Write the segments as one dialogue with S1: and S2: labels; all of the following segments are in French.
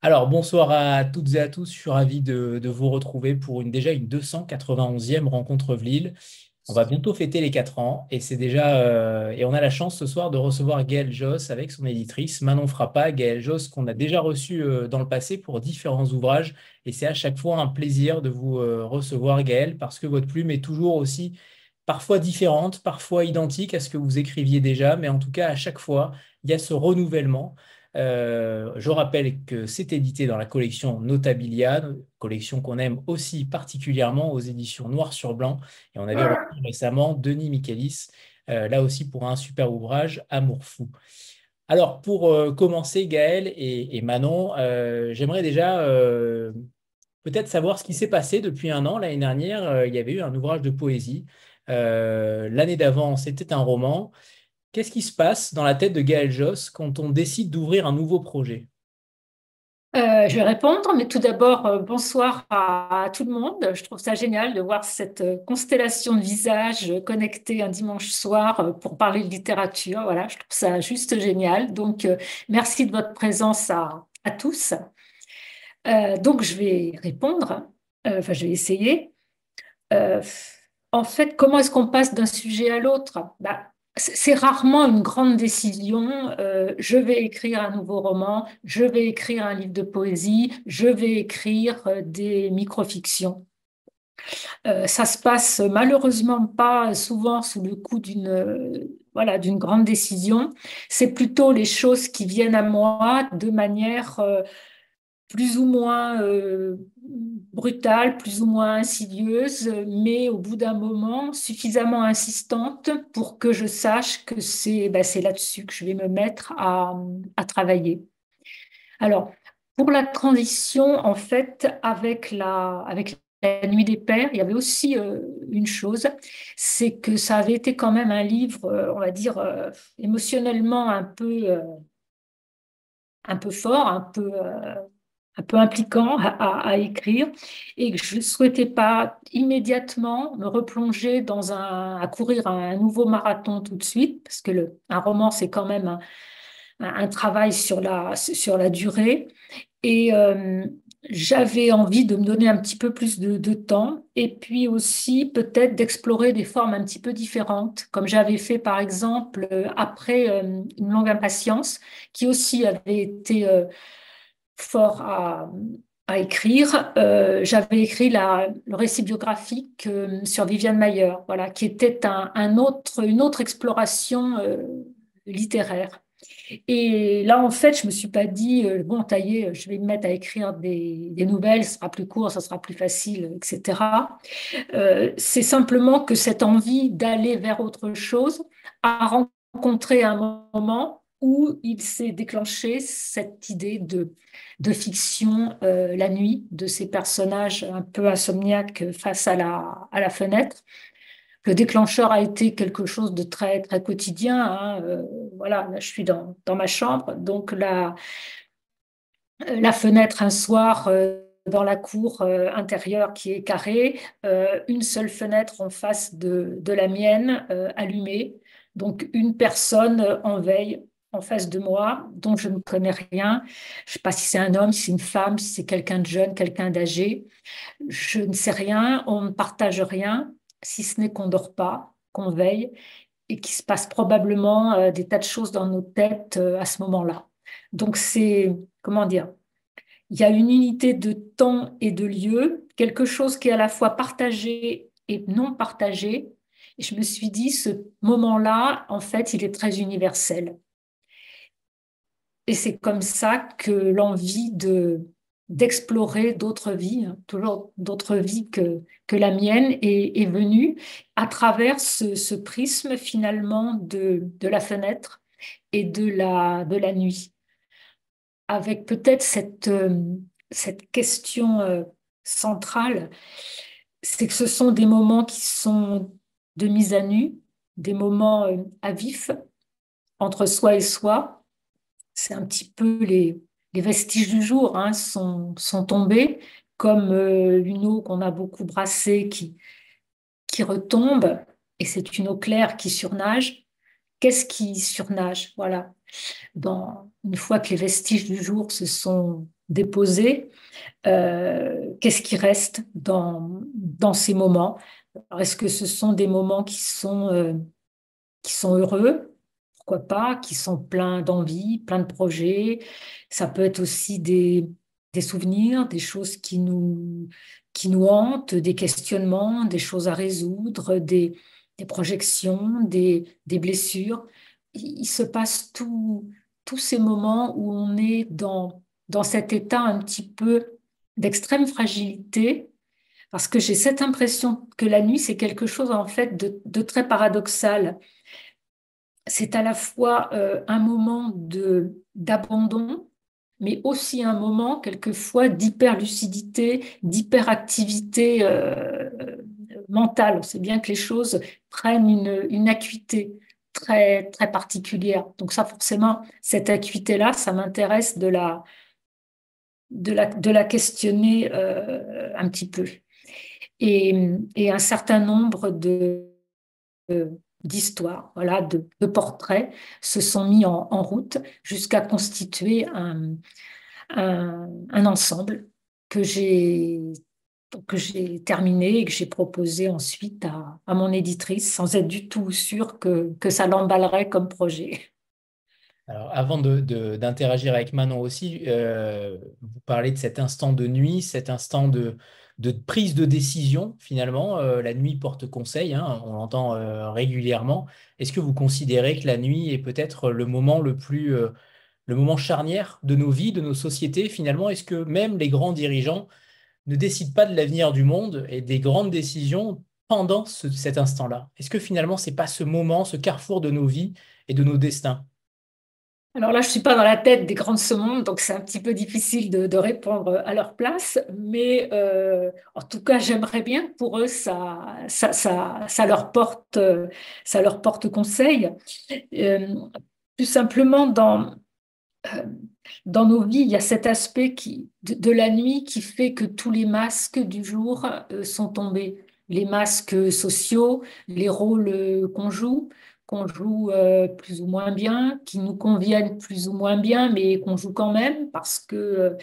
S1: Alors, bonsoir à toutes et à tous. Je suis ravi de vous retrouver pour déjà une 291e rencontre Vlil. On va bientôt fêter les 4 ans et et on a la chance ce soir de recevoir Gaël Josse avec son éditrice Manon Frappa. Gaël Josse qu'on a déjà reçu dans le passé pour différents ouvrages et c'est à chaque fois un plaisir de vous recevoir Gaël parce que votre plume est toujours aussi parfois différente, parfois identique à ce que vous écriviez déjà, mais en tout cas à chaque fois il y a ce renouvellement. Je rappelle que c'est édité dans la collection Notabilia, collection qu'on aime aussi particulièrement aux éditions Noir sur Blanc. Et on avait reçu récemment Denis Michaelis, là aussi pour un super ouvrage, Amour fou. Alors pour commencer, Gaël et Manon, j'aimerais déjà peut-être savoir ce qui s'est passé depuis un an. L'année dernière, il y avait eu un ouvrage de poésie. L'année d'avant, c'était un roman. Qu'est-ce qui se passe dans la tête de Gaël Josse quand on décide d'ouvrir un nouveau projet?
S2: Je vais répondre, mais tout d'abord, bonsoir à tout le monde. Je trouve ça génial de voir cette constellation de visages connectés un dimanche soir pour parler de littérature. Voilà, je trouve ça juste génial. Donc, merci de votre présence à tous. Donc, je vais répondre. Enfin, je vais essayer. Euh, En fait, comment est-ce qu'on passe d'un sujet à l'autre? Bah, c'est rarement une grande décision. Je vais écrire un nouveau roman, je vais écrire un livre de poésie, je vais écrire des microfictions. Ça se passe malheureusement pas souvent sous le coup voilà, d'une grande décision. C'est plutôt les choses qui viennent à moi de manière plus ou moins brutale, plus ou moins insidieuse, mais au bout d'un moment suffisamment insistante pour que je sache que c'est là-dessus que je vais me mettre à travailler. Alors, pour la transition, en fait, avec la Nuit des Pères, il y avait aussi une chose, c'est que ça avait été quand même un livre, on va dire, émotionnellement un peu fort, un peu impliquant à écrire et que je ne souhaitais pas immédiatement me replonger à courir un nouveau marathon tout de suite, parce que un roman, c'est quand même un travail sur la durée. Et j'avais envie de me donner un petit peu plus de temps et puis aussi peut-être d'explorer des formes un petit peu différentes, comme j'avais fait par exemple après Une longue impatience, qui aussi avait été fort à écrire. J'avais écrit le récit biographique sur Viviane Mayer, voilà, qui était une autre exploration littéraire. Et là, en fait, je me suis pas dit, bon, ça y est, je vais me mettre à écrire des nouvelles, ce sera plus court, ça sera plus facile, etc. C'est simplement que cette envie d'aller vers autre chose a rencontré un moment où il s'est déclenché cette idée de fiction la nuit, de ces personnages un peu insomniaques face à la fenêtre. Le déclencheur a été quelque chose de très, très quotidien, hein. Voilà, là, je suis dans ma chambre, donc la fenêtre un soir dans la cour intérieure qui est carrée, une seule fenêtre en face de la mienne allumée, donc une personne en veille en face de moi dont je ne connais rien. Je ne sais pas si c'est un homme, si c'est une femme, si c'est quelqu'un de jeune, quelqu'un d'âgé. Je ne sais rien, on ne partage rien, si ce n'est qu'on ne dort pas, qu'on veille et qu'il se passe probablement des tas de choses dans nos têtes à ce moment-là. Donc comment dire, il y a une unité de temps et de lieu, quelque chose qui est à la fois partagé et non partagé. Et je me suis dit, ce moment-là, en fait, il est très universel. Et c'est comme ça que l'envie d'explorer d'autres vies, hein, toujours d'autres vies que la mienne, est venue à travers ce prisme finalement de la fenêtre et de la nuit, avec peut-être cette question centrale, c'est que ce sont des moments qui sont de mise à nu, des moments à vif entre soi et soi. C'est un petit peu les vestiges du jour, hein, sont tombés, comme une eau qu'on a beaucoup brassée qui retombe, et c'est une eau claire qui surnage. Qu'est-ce qui surnage? Voilà. Une fois que les vestiges du jour se sont déposés, qu'est-ce qui reste dans ces moments? Alors, est-ce que ce sont des moments qui sont heureux? Pourquoi pas? Qui sont pleins d'envie, pleins de projets. Ça peut être aussi des souvenirs, des choses qui nous hantent, des questionnements, des choses à résoudre, des projections, des blessures. Il se passe tous ces moments où on est dans cet état un petit peu d'extrême fragilité, parce que j'ai cette impression que la nuit, c'est quelque chose en fait de très paradoxal. C'est à la fois un moment d'abandon, mais aussi un moment quelquefois d'hyperlucidité, d'hyperactivité mentale. On sait bien que les choses prennent une acuité très particulière. Donc ça, forcément, cette acuité-là, ça m'intéresse de la questionner un petit peu. Et un certain nombre d'histoires, voilà, de portraits se sont mis en route jusqu'à constituer un ensemble que j'ai que j'ai terminé et que j'ai proposé ensuite à mon éditrice sans être du tout sûre que ça l'emballerait comme projet.
S1: Alors, avant d'interagir avec Manon aussi, vous parlez de cet instant de nuit, cet instant de prise de décision, finalement. La nuit porte conseil, hein, on l'entend régulièrement. Est-ce que vous considérez que la nuit est peut-être le moment charnière de nos vies, de nos sociétés, finalement? Est-ce que même les grands dirigeants ne décident pas de l'avenir du monde et des grandes décisions pendant cet instant-là? Est-ce que finalement, c'est pas ce moment, ce carrefour de nos vies et de nos destins?
S2: Alors là, je ne suis pas dans la tête des grands de ce monde, donc c'est un petit peu difficile de répondre à leur place, mais en tout cas, j'aimerais bien que pour eux, ça leur porte conseil. Euh, Plus simplement, euh, dans nos vies, il y a cet aspect de la nuit qui fait que tous les masques du jour sont tombés. Les masques sociaux, les rôles qu'on joue plus ou moins bien, qui nous conviennent plus ou moins bien, mais qu'on joue quand même, parce que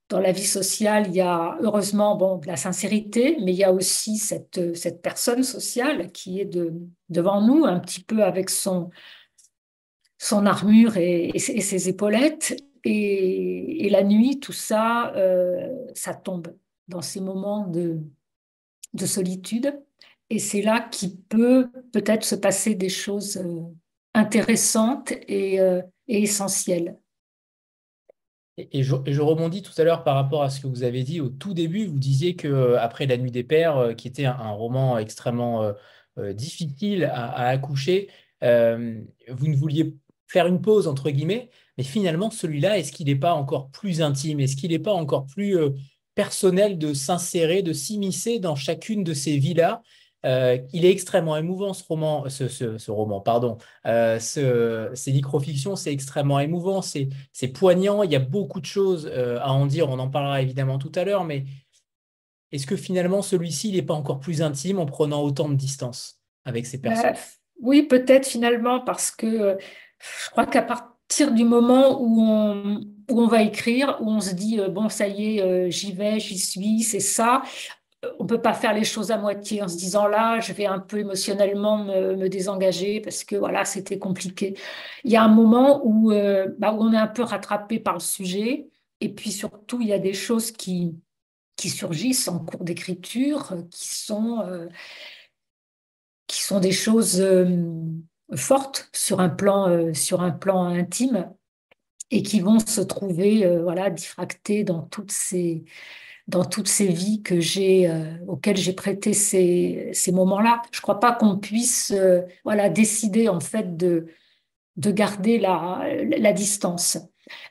S2: dans la vie sociale, il y a heureusement bon, de la sincérité, mais il y a aussi cette personne sociale qui est devant nous, un petit peu avec son armure et ses épaulettes. Et la nuit, tout ça, ça tombe dans ces moments de solitude. Et c'est là qu'il peut peut-être se passer des choses intéressantes et essentielles.
S1: Et je rebondis tout à l'heure par rapport à ce que vous avez dit au tout début. Vous disiez que après La Nuit des Pères, qui était un roman extrêmement difficile à accoucher, vous ne vouliez faire une pause entre guillemets, mais finalement celui-là, est-ce qu'il n'est pas encore plus intime? Est-ce qu'il n'est pas encore plus personnel de s'insérer, de s'immiscer dans chacune de ces vies-là? Il est extrêmement émouvant ce roman, ce roman, pardon. Ces micro-fictions, c'est extrêmement émouvant, c'est poignant, il y a beaucoup de choses à en dire, on en parlera évidemment tout à l'heure, mais est-ce que finalement celui-ci, il n'est pas encore plus intime en prenant autant de distance avec ces personnes?
S2: Euh, oui, peut-être finalement, parce que je crois qu'à partir du moment où on va écrire, où on se dit, bon, ça y est, j'y vais, j'y suis, c'est ça, on peut pas faire les choses à moitié en se disant là, je vais un peu émotionnellement me désengager parce que voilà, c'était compliqué. Il y a un moment où on est un peu rattrapé par le sujet et puis surtout, il y a des choses qui surgissent en cours d'écriture qui sont des choses fortes sur un plan intime et qui vont se trouver voilà, diffractées dans toutes ces vies auxquelles j'ai prêté ces moments-là. Je ne crois pas qu'on puisse voilà, décider en fait de garder la distance.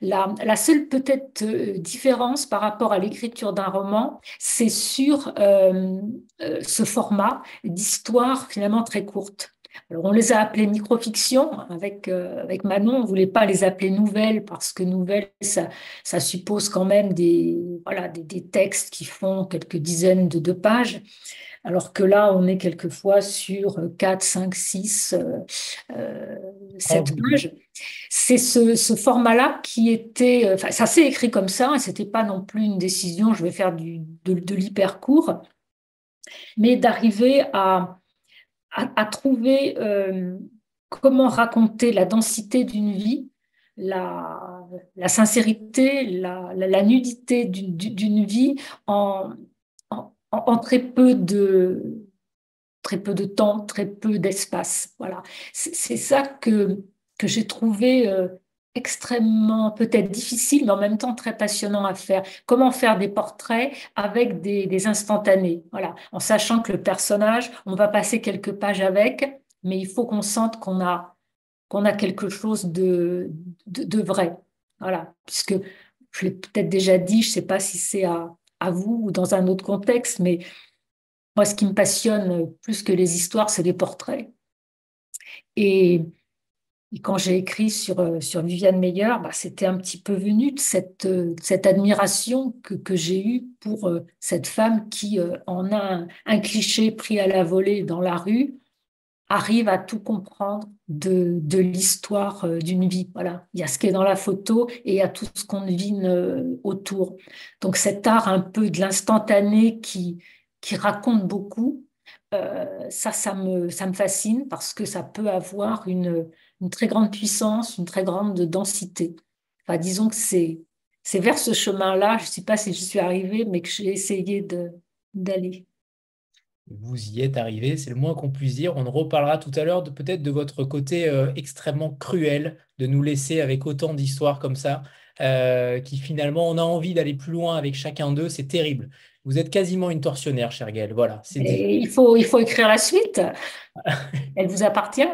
S2: La seule peut-être différence par rapport à l'écriture d'un roman, c'est sur ce format d'histoire finalement très courte. Alors, on les a appelées microfictions avec Manon. On ne voulait pas les appeler nouvelles parce que nouvelles, ça suppose quand même voilà, des textes qui font quelques dizaines de pages. Alors que là, on est quelquefois sur 4, 5, 6, euh,
S1: Quand
S2: 7
S1: vous dites,
S2: pages. C'est ce format-là qui était, enfin, ça s'est écrit comme ça, et c'était pas non plus une décision, je vais faire de l'hyper court, mais d'arriver à trouver comment raconter la densité d'une vie, la sincérité, la nudité d'une vie en très peu de temps, très peu d'espace. Voilà. C'est ça que j'ai trouvé extrêmement peut-être difficile, mais en même temps très passionnant à faire. Comment faire des portraits avec des instantanés, voilà, en sachant que le personnage, on va passer quelques pages avec, mais il faut qu'on sente qu'on a quelque chose de vrai. Voilà, puisque je l'ai peut-être déjà dit, je ne sais pas si c'est à vous ou dans un autre contexte, mais moi, ce qui me passionne plus que les histoires, c'est les portraits. Et, et quand j'ai écrit sur Viviane Meyer, bah, c'était un petit peu venu de cette admiration que j'ai eue pour cette femme qui, en un cliché pris à la volée dans la rue, arrive à tout comprendre de l'histoire d'une vie. Voilà. Il y a ce qui est dans la photo et il y a tout ce qu'on devine autour. Donc cet art un peu de l'instantané qui raconte beaucoup, ça me fascine parce que ça peut avoir une très grande puissance, une très grande densité. Enfin, disons que c'est vers ce chemin-là, je ne sais pas si je suis arrivée, mais que j'ai essayé d'aller.
S1: vous y êtes arrivé, c'est le moins qu'on puisse dire. On en reparlera tout à l'heure de peut-être de votre côté extrêmement cruel de nous laisser avec autant d'histoires comme ça, qui finalement on a envie d'aller plus loin avec chacun d'eux. C'est terrible. Vous êtes quasiment une tortionnaire, cher Gaël. Voilà, c'est dit.
S2: Et il faut écrire la suite. Elle vous appartient.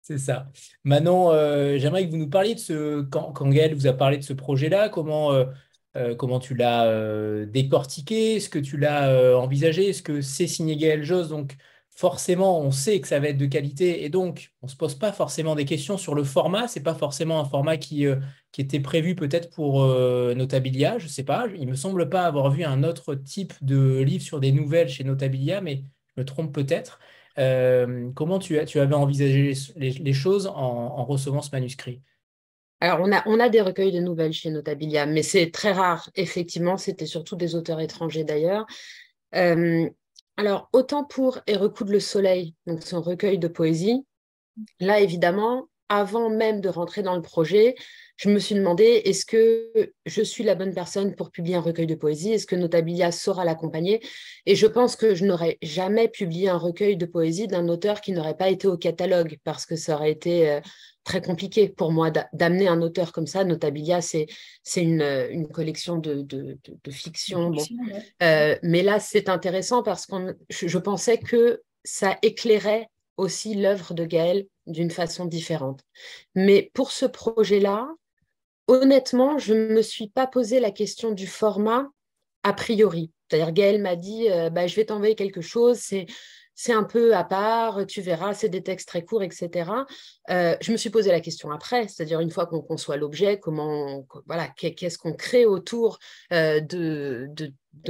S1: C'est ça. Maintenant, j'aimerais que vous nous parliez de quand Gaël vous a parlé de ce projet-là, comment tu l'as décortiqué, est-ce que tu l'as envisagé, est-ce que c'est signé Gaël Josse, donc forcément, on sait que ça va être de qualité, et donc on ne se pose pas forcément des questions sur le format, c'est pas forcément un format qui était prévu peut-être pour Notabilia, je sais pas, il me semble pas avoir vu un autre type de livre sur des nouvelles chez Notabilia, mais je me trompe peut-être. Comment tu avais envisagé les choses en recevant ce manuscrit?
S3: Alors, on a des recueils de nouvelles chez Notabilia, mais c'est très rare. Effectivement, c'était surtout des auteurs étrangers d'ailleurs. Euh, alors, autant pour Et recoudre le soleil, donc son recueil de poésie, là, évidemment, avant même de rentrer dans le projet, je me suis demandé, est-ce que je suis la bonne personne pour publier un recueil de poésie? Est-ce que Notabilia saura l'accompagner? Et je pense que je n'aurais jamais publié un recueil de poésie d'un auteur qui n'aurait pas été au catalogue, parce que ça aurait été très compliqué pour moi d'amener un auteur comme ça. Notabilia, c'est une collection de fiction. Bon.
S2: Fiction, ouais.
S3: Mais là, c'est intéressant parce que je pensais que ça éclairait aussi l'œuvre de Gaël d'une façon différente. Mais pour ce projet-là, honnêtement, je ne me suis pas posé la question du format a priori. C'est-à-dire, Gaël m'a dit, bah, je vais t'envoyer quelque chose, c'est un peu à part, tu verras, c'est des textes très courts, etc. Je me suis posé la question après, c'est-à-dire une fois qu'on conçoit l'objet, voilà, qu'est-ce qu'on crée autour de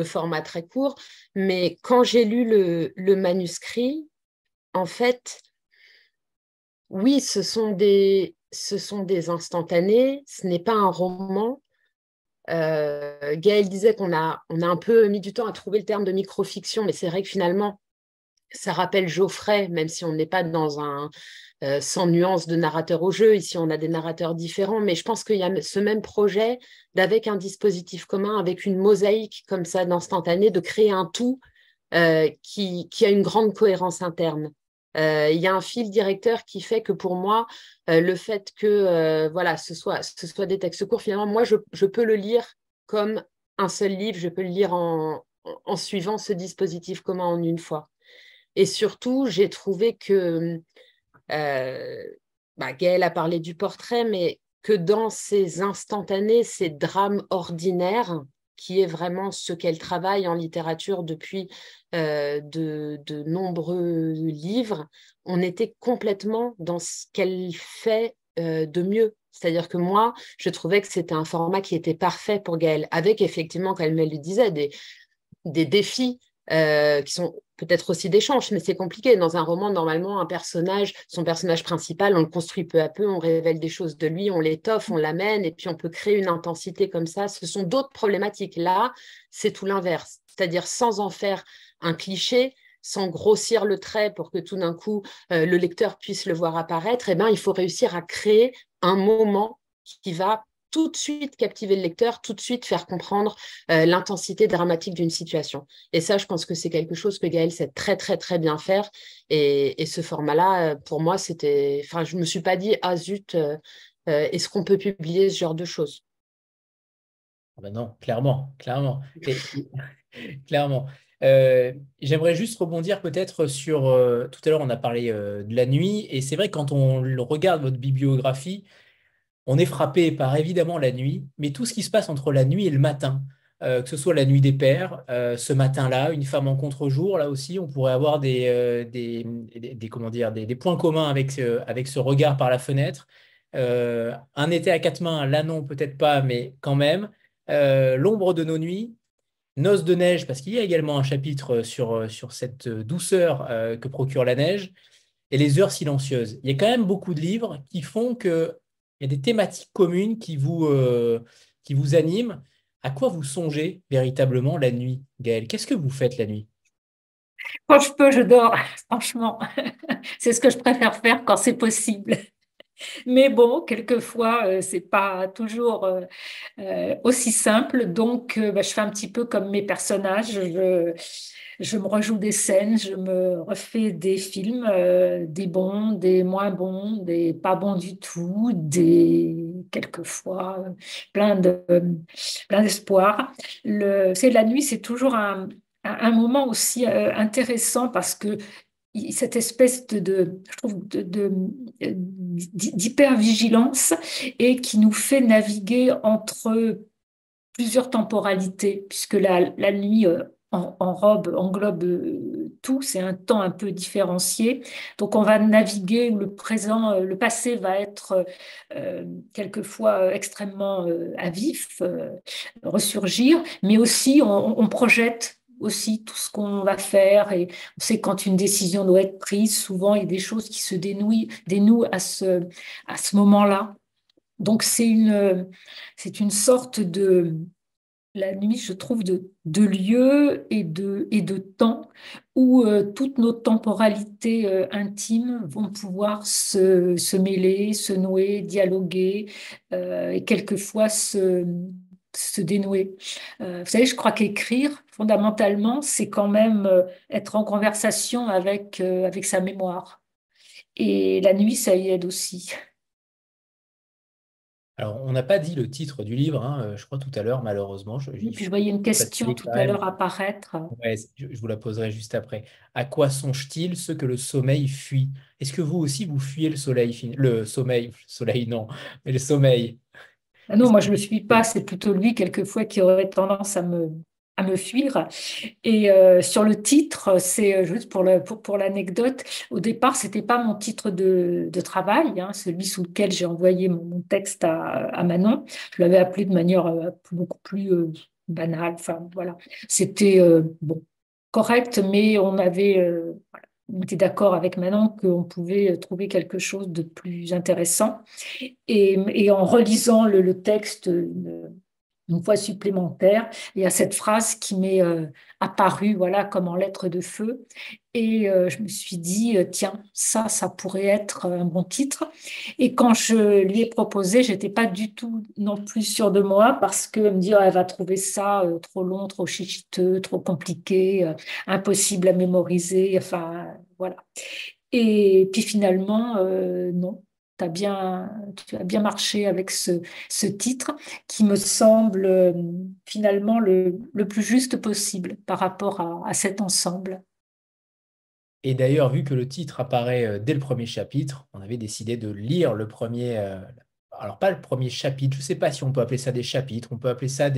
S3: formats très courts. Mais quand j'ai lu le manuscrit, en fait, oui, ce sont des instantanés, ce n'est pas un roman. Gaël disait on a un peu mis du temps à trouver le terme de microfiction, mais c'est vrai que finalement, ça rappelle Geoffrey, même si on n'est pas dans un sans nuance de narrateur au jeu. Ici, on a des narrateurs différents, mais je pense qu'il y a ce même projet d'avec un dispositif commun, avec une mosaïque comme ça d'instantané, de créer un tout qui a une grande cohérence interne. Il y a un fil directeur qui fait que pour moi, le fait que voilà, ce soit des textes courts, finalement, moi, je peux le lire comme un seul livre, je peux le lire en suivant ce dispositif commun en une fois. Et surtout, j'ai trouvé que Gaël a parlé du portrait, mais que dans ces instantanés, ces drames ordinaires, qui est vraiment ce qu'elle travaille en littérature depuis de nombreux livres, on était complètement dans ce qu'elle fait de mieux. C'est-à-dire que moi, je trouvais que c'était un format qui était parfait pour Gaëlle, avec effectivement, comme elle le disait, des défis qui sont peut-être aussi des changes, mais c'est compliqué. Dans un roman, normalement, son personnage principal, on le construit peu à peu, on révèle des choses de lui, on l'étoffe, on l'amène, et puis on peut créer une intensité comme ça. Ce sont d'autres problématiques. Là, c'est tout l'inverse, c'est-à-dire sans en faire un cliché, sans grossir le trait pour que tout d'un coup, le lecteur puisse le voir apparaître, eh ben, il faut réussir à créer un moment qui va tout de suite captiver le lecteur, tout de suite faire comprendre l'intensité dramatique d'une situation. Et ça, je pense que c'est quelque chose que Gaëlle sait très, très, très bien faire. Et ce format-là, pour moi, c'était... Enfin, je ne me suis pas dit, ah zut, est-ce qu'on peut publier ce genre de choses?
S1: Ah ben non, clairement, clairement. Clairement. J'aimerais juste rebondir peut-être sur... tout à l'heure, on a parlé de la nuit, et c'est vrai que quand on regarde votre bibliographie, on est frappé par évidemment la nuit, mais tout ce qui se passe entre la nuit et le matin, que ce soit la nuit des pères, ce matin-là, une femme en contre-jour, là aussi, on pourrait avoir comment dire, des points communs avec ce regard par la fenêtre. Un été à quatre mains, là non, peut-être pas, mais quand même. L'ombre de nos nuits, Noces de neige, parce qu'il y a également un chapitre sur cette douceur que procure la neige, et les heures silencieuses. Il y a quand même beaucoup de livres qui font que il y a des thématiques communes qui vous animent. À quoi vous songez véritablement la nuit, Gaëlle? Qu'est-ce que vous faites la nuit?
S2: Quand je peux, je dors, franchement. C'est ce que je préfère faire quand c'est possible. Mais bon, quelquefois, c'est pas toujours aussi simple. Donc, bah, je fais un petit peu comme mes personnages. Je me rejoue des scènes, je me refais des films, des bons, des moins bons, des pas bons du tout, des quelquefois plein de plein d'espoir. C'est la nuit, c'est toujours un moment aussi intéressant parce que cette espèce je trouve, d'hypervigilance et qui nous fait naviguer entre plusieurs temporalités, puisque la nuit englobe tout, c'est un temps un peu différencié. Donc on va naviguer où le présent, le passé va être quelquefois extrêmement à vif, ressurgir, mais aussi on projette aussi tout ce qu'on va faire et on sait quand une décision doit être prise, souvent il y a des choses qui se dénouent à ce moment-là. Donc c'est une sorte la nuit, je trouve, de lieu et de temps où toutes nos temporalités intimes vont pouvoir se mêler, se nouer, dialoguer et quelquefois se dénouer. Vous savez, je crois qu'écrire, fondamentalement, c'est quand même être en conversation avec sa mémoire. Et la nuit, ça y aide aussi.
S1: Alors, on n'a pas dit le titre du livre, hein, je crois tout à l'heure, malheureusement.
S2: Et
S1: Il
S2: puis je
S1: faut
S2: voyais une question
S1: préciser
S2: tout
S1: quand
S2: à
S1: même.
S2: l'heure apparaître.
S1: Ouais, je vous la poserai juste après. À quoi songe-t-il ce que le sommeil fuit? Est-ce que vous aussi, vous fuyez le soleil, le sommeil, le soleil non, mais le sommeil?
S2: Ah non,
S1: Est-ce
S2: moi
S1: que-
S2: je ne le suis pas, c'est plutôt lui quelquefois qui aurait tendance à me fuir. Et sur le titre, c'est juste pour l'anecdote, au départ, c'était pas mon titre de travail, hein, celui sous lequel j'ai envoyé mon texte à Manon. Je l'avais appelé de manière beaucoup plus banale. Enfin, voilà. C'était bon, correct, mais on était d'accord avec Manon qu'on pouvait trouver quelque chose de plus intéressant. Et en relisant le texte une fois supplémentaire, il y a cette phrase qui m'est apparue voilà, comme en lettres de feu. Et je me suis dit, tiens, ça pourrait être un bon titre. Et quand je lui ai proposé, j'étais pas du tout non plus sûre de moi parce qu'elle me dit, oh, elle va trouver ça trop long, trop chichiteux, trop compliqué, impossible à mémoriser. Enfin, voilà. Et puis finalement, non. Tu as bien marché avec ce titre qui me semble finalement le plus juste possible par rapport à cet ensemble.
S1: Et d'ailleurs, vu que le titre apparaît dès le premier chapitre, on avait décidé de lire le premier, alors pas le premier chapitre, je ne sais pas si on peut appeler ça des chapitres, on peut appeler ça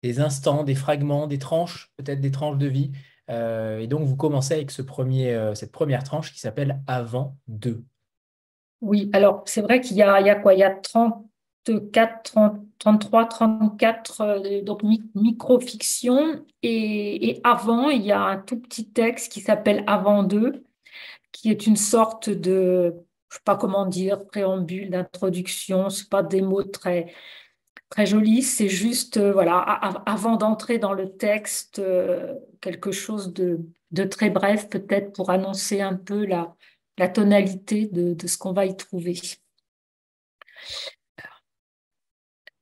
S1: des instants, des fragments, des tranches, peut-être des tranches de vie. Et donc, vous commencez avec cette première tranche qui s'appelle Avant 2.
S2: Oui, alors c'est vrai qu'il y a quoi? Il y a 34, 30, 33, 34 donc micro-fictions et avant, il y a un tout petit texte qui s'appelle Avant 2, qui est une sorte de, je sais pas comment dire, préambule, d'introduction. C'est pas des mots très, très jolis, c'est juste, voilà, avant d'entrer dans le texte, quelque chose de très bref, peut-être pour annoncer un peu la tonalité de ce qu'on va y trouver.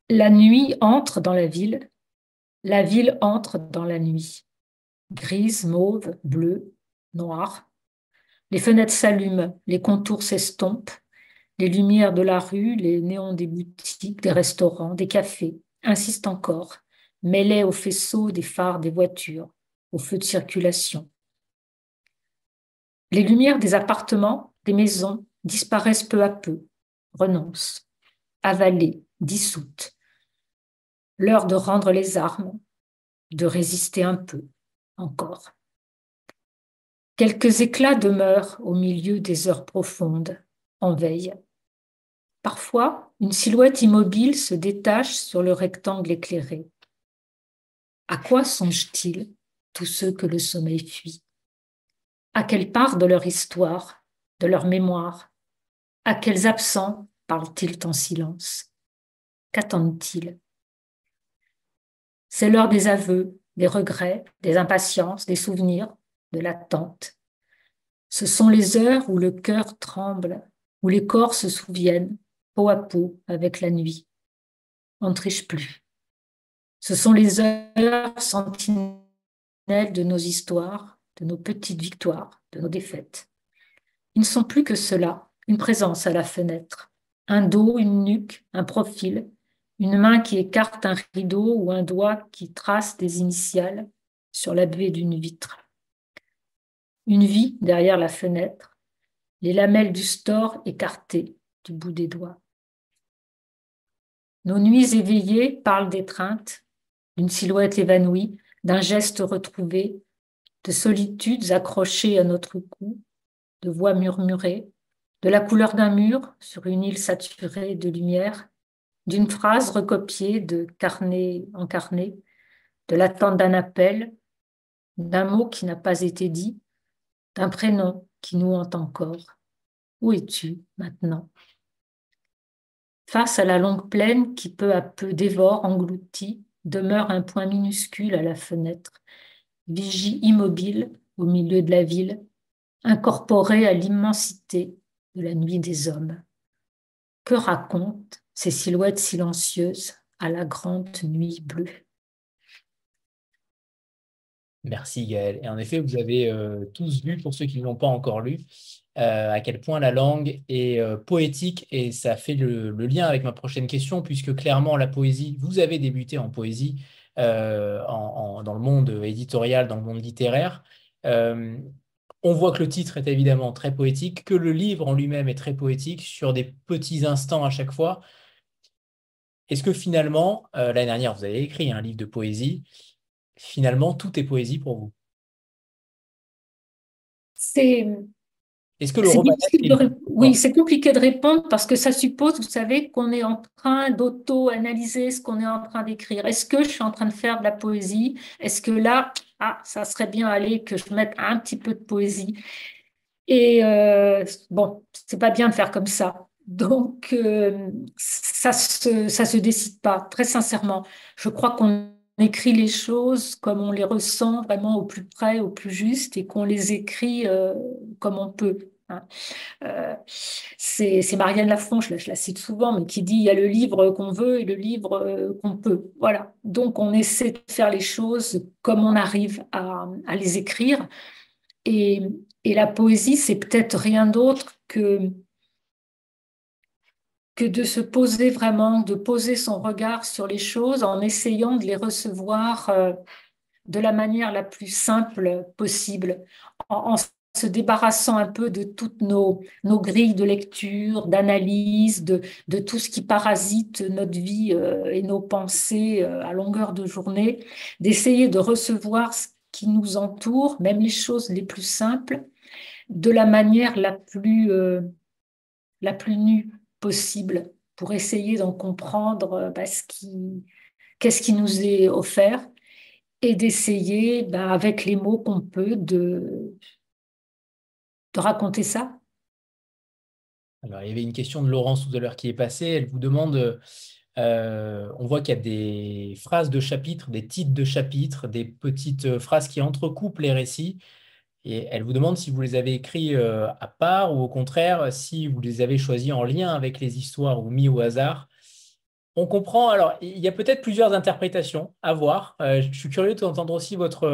S2: La nuit entre dans la ville entre dans la nuit. Grise, mauve, bleue, noire. Les fenêtres s'allument, les contours s'estompent, les lumières de la rue, les néons des boutiques, des restaurants, des cafés insistent encore, mêlés aux faisceaux des phares des voitures, aux feux de circulation. Les lumières des appartements, des maisons disparaissent peu à peu, renoncent, avalées, dissoutes. L'heure de rendre les armes, de résister un peu, encore. Quelques éclats demeurent au milieu des heures profondes, en veille. Parfois, une silhouette immobile se détache sur le rectangle éclairé. À quoi songent-ils, tous ceux que le sommeil fuit? À quelle part de leur histoire, de leur mémoire? À quels absents parlent-ils en silence? Qu'attendent-ils? C'est l'heure des aveux, des regrets, des impatiences, des souvenirs, de l'attente. Ce sont les heures où le cœur tremble, où les corps se souviennent, peau à peau, avec la nuit. On ne triche plus. Ce sont les heures sentinelles de nos histoires, de nos petites victoires, de nos défaites. Ils ne sont plus que cela, une présence à la fenêtre, un dos, une nuque, un profil, une main qui écarte un rideau ou un doigt qui trace des initiales sur la buée d'une vitre. Une vie derrière la fenêtre, les lamelles du store écartées du bout des doigts. Nos nuits éveillées parlent d'étreinte, d'une silhouette évanouie, d'un geste retrouvé, de solitudes accrochées à notre cou, de voix murmurées, de la couleur d'un mur sur une île saturée de lumière, d'une phrase recopiée de carnet en carnet, de l'attente d'un appel, d'un mot qui n'a pas été dit, d'un prénom qui nous hante encore. Où es-tu maintenant? Face à la longue plaine qui peu à peu dévore, engloutit, demeure un point minuscule à la fenêtre, vigie immobile au milieu de la ville, incorporée à l'immensité de la nuit des hommes. Que racontent ces silhouettes silencieuses à la grande nuit bleue?
S1: Merci Gaël. Et en effet, vous avez tous vu, pour ceux qui ne l'ont pas encore lu, à quel point la langue est poétique et ça fait le lien avec ma prochaine question, puisque clairement la poésie, vous avez débuté en poésie dans le monde éditorial, dans le monde littéraire. Euh, on voit que le titre est évidemment très poétique, que le livre en lui-même est très poétique, sur des petits instants à chaque fois. Est-ce que finalement, l'année dernière, vous avez écrit un livre de poésie, finalement, tout est poésie pour vous?
S2: C'est
S1: Est-ce que le
S2: c'est
S1: romanesque
S2: difficile
S1: est
S2: de
S1: une...
S2: oui, c'est compliqué de répondre parce que ça suppose, vous savez, qu'on est en train d'auto-analyser ce qu'on est en train d'écrire. Est-ce que je suis en train de faire de la poésie? Est-ce que là, ça serait bien aller que je mette un petit peu de poésie? Et bon, c'est pas bien de faire comme ça. Donc, ça se décide pas, très sincèrement. Je crois qu'on écrit les choses comme on les ressent vraiment au plus près, au plus juste, et qu'on les écrit comme on peut, hein. C'est Marianne Lafon, je la cite souvent, mais qui dit il y a le livre qu'on veut et le livre qu'on peut. Voilà. Donc, on essaie de faire les choses comme on arrive à les écrire. Et, et la poésie, c'est peut-être rien d'autre que de se poser vraiment, de poser son regard sur les choses en essayant de les recevoir de la manière la plus simple possible, en se débarrassant un peu de toutes nos grilles de lecture, d'analyse, de tout ce qui parasite notre vie et nos pensées à longueur de journée, d'essayer de recevoir ce qui nous entoure, même les choses les plus simples, de la manière la plus nue possible, pour essayer d'en comprendre qu'est-ce qui nous est offert et d'essayer, avec les mots qu'on peut, de raconter ça.
S1: Alors, il y avait une question de Laurence tout à l'heure qui est passée. Elle vous demande, on voit qu'il y a des phrases de chapitres, des titres de chapitres, des petites phrases qui entrecoupent les récits. Et elle vous demande si vous les avez écrits à part ou au contraire, si vous les avez choisis en lien avec les histoires ou mis au hasard. On comprend, alors il y a peut-être plusieurs interprétations à voir. Je suis curieux d'entendre aussi votre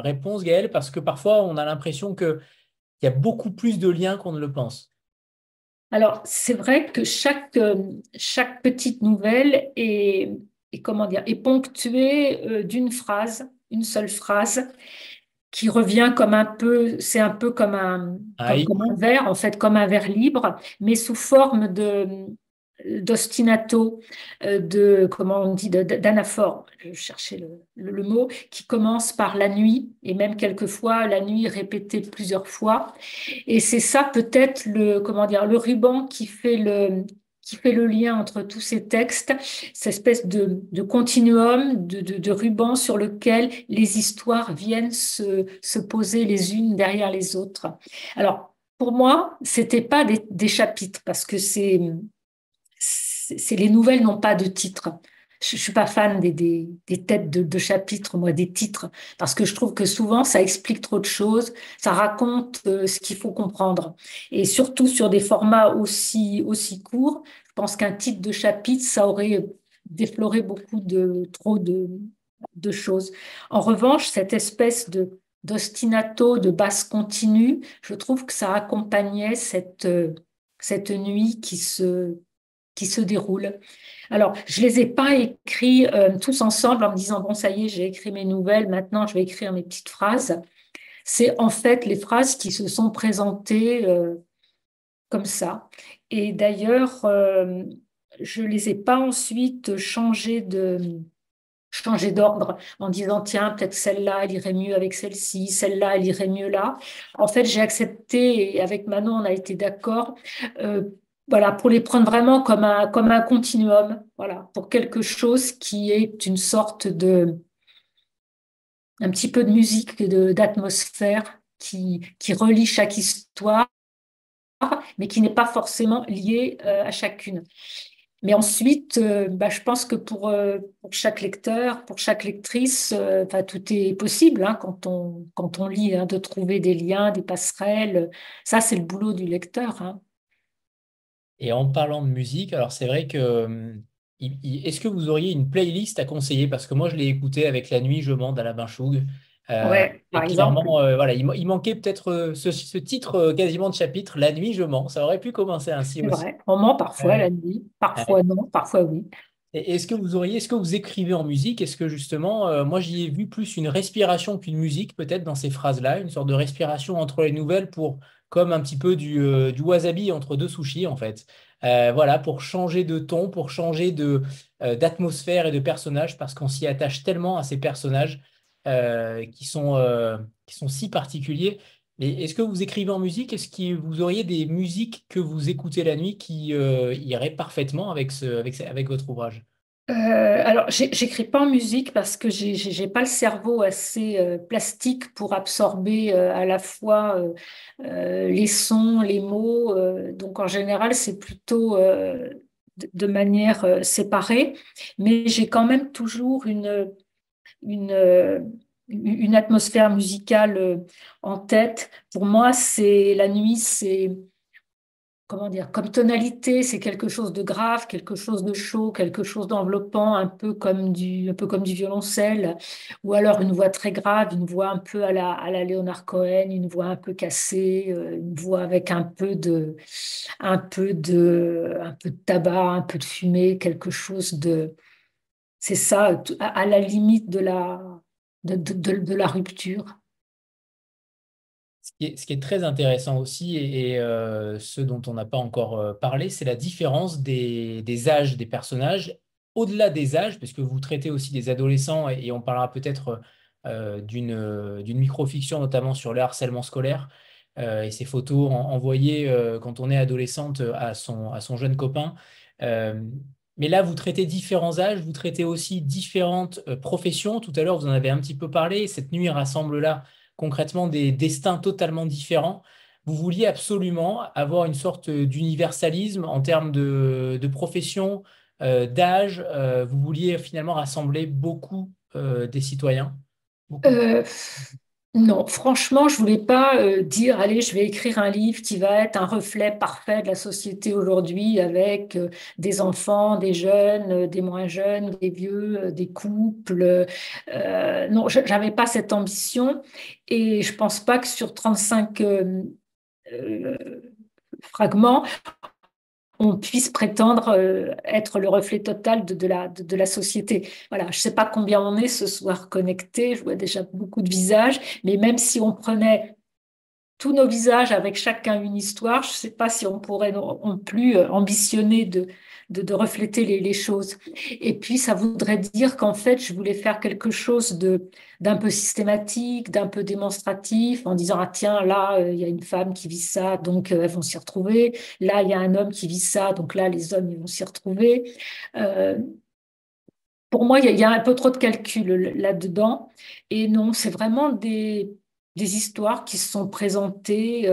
S1: réponse, Gaëlle, parce que parfois on a l'impression qu'il y a beaucoup plus de liens qu'on ne le pense.
S2: Alors, c'est vrai que chaque petite nouvelle comment dire, est ponctuée d'une phrase, une seule phrase, qui revient comme un peu, c'est un peu
S1: Aïe.
S2: comme un vers, en fait, comme un vers libre, mais sous forme d'ostinato, comment on dit, d'anaphore, je cherchais le mot, qui commence par la nuit, et même quelquefois la nuit répétée plusieurs fois. Et c'est ça peut-être comment dire, le ruban qui fait le lien entre tous ces textes, cette espèce de continuum, de ruban sur lequel les histoires viennent se poser les unes derrière les autres. Alors, pour moi, c'était pas des chapitres, parce que les nouvelles n'ont pas de titre. Je suis pas fan des têtes de chapitres, moi, des titres, parce que je trouve que souvent, ça explique trop de choses, ça raconte ce qu'il faut comprendre. Et surtout sur des formats aussi courts, je pense qu'un titre de chapitre, ça aurait défloré trop de choses. En revanche, cette espèce d'ostinato, de basse continue, je trouve que ça accompagnait cette nuit qui se déroule. Alors, je les ai pas écrits tous ensemble en me disant, bon, ça y est, j'ai écrit mes nouvelles, maintenant je vais écrire mes petites phrases. C'est en fait les phrases qui se sont présentées comme ça. Et d'ailleurs, je les ai pas ensuite changées d'ordre en disant, tiens, peut-être celle-là, elle irait mieux avec celle-ci, celle-là, elle irait mieux là. En fait, j'ai accepté, et avec Manon, on a été d'accord, euh, voilà, pour les prendre vraiment comme un continuum, voilà, pour quelque chose qui est une sorte un petit peu de musique, d'atmosphère qui relie chaque histoire, mais qui n'est pas forcément liée à chacune. Mais ensuite, je pense que pour chaque lecteur, pour chaque lectrice, tout est possible hein, quand on lit, hein, de trouver des liens, des passerelles. Ça, c'est le boulot du lecteur. Hein.
S1: Et en parlant de musique, alors c'est vrai que est-ce que vous auriez une playlist à conseiller? Parce que moi, je l'ai écouté avec La nuit, je mande à la Binchoug.
S2: Ouais, par
S1: Et
S2: exemple.
S1: clairement, voilà, il manquait peut-être ce titre quasiment de chapitre, La nuit, je mens. Ça aurait pu commencer ainsi
S2: C'est
S1: aussi.
S2: vrai. On ment parfois
S1: Euh,
S2: la nuit,
S1: euh,
S2: parfois non, parfois oui.
S1: et est-ce que vous écrivez en musique? Est-ce que justement, moi j'y ai vu plus une respiration qu'une musique peut-être dans ces phrases-là, une sorte de respiration entre les nouvelles pour, comme un petit peu du wasabi entre deux sushis en fait. Voilà, pour changer de ton, pour changer d'atmosphère et de personnage, parce qu'on s'y attache tellement à ces personnages qui sont si particuliers. Et est-ce que vous écrivez en musique? Est-ce que vous auriez des musiques que vous écoutez la nuit qui iraient parfaitement avec votre ouvrage?
S2: Alors, j'écris pas en musique parce que j'ai pas le cerveau assez plastique pour absorber à la fois les sons, les mots. Donc, en général, c'est plutôt de manière séparée. Mais j'ai quand même toujours une, euh, une atmosphère musicale en tête. Pour moi, c'est la nuit, c'est comment dire, comme tonalité, c'est quelque chose de grave, quelque chose de chaud, quelque chose d'enveloppant, un peu comme du violoncelle, ou alors une voix très grave, une voix un peu à la Leonard Cohen, une voix un peu cassée, une voix avec un peu de tabac, un peu de fumée, quelque chose c'est ça, à la limite de la rupture.
S1: Ce qui est très intéressant aussi, ce dont on n'a pas encore parlé, c'est la différence des âges des personnages. Au-delà des âges, parce que vous traitez aussi des adolescents, et on parlera peut-être d'une microfiction, notamment sur le harcèlement scolaire, et ces photos envoyées quand on est adolescente à son jeune copain. Euh, mais là, vous traitez différents âges, vous traitez aussi différentes professions. Tout à l'heure, vous en avez un petit peu parlé. Cette nuit rassemble là concrètement des destins totalement différents. Vous vouliez absolument avoir une sorte d'universalisme en termes de profession, d'âge. Vous vouliez finalement rassembler beaucoup des citoyens. Beaucoup.
S2: Euh, non, franchement, je voulais pas dire, allez, je vais écrire un livre qui va être un reflet parfait de la société aujourd'hui avec des enfants, des jeunes, des moins jeunes, des vieux, des couples. Non, j'avais pas cette ambition et je pense pas que sur 35 euh, fragments, on puisse prétendre être le reflet total de la société. Voilà, je ne sais pas combien on est ce soir connectés, je vois déjà beaucoup de visages, mais même si on prenait tous nos visages avec chacun une histoire, je ne sais pas si on pourrait non plus ambitionner de refléter les choses. Et puis, ça voudrait dire qu'en fait, je voulais faire quelque chose d'un peu systématique, d'un peu démonstratif, en disant, ah tiens, là, il y a une femme qui vit ça, donc elles vont s'y retrouver. Là, il y a un homme qui vit ça, donc là, les hommes, ils vont s'y retrouver. Euh, pour moi, il y a un peu trop de calcul là-dedans. Et non, c'est vraiment des histoires qui se sont présentées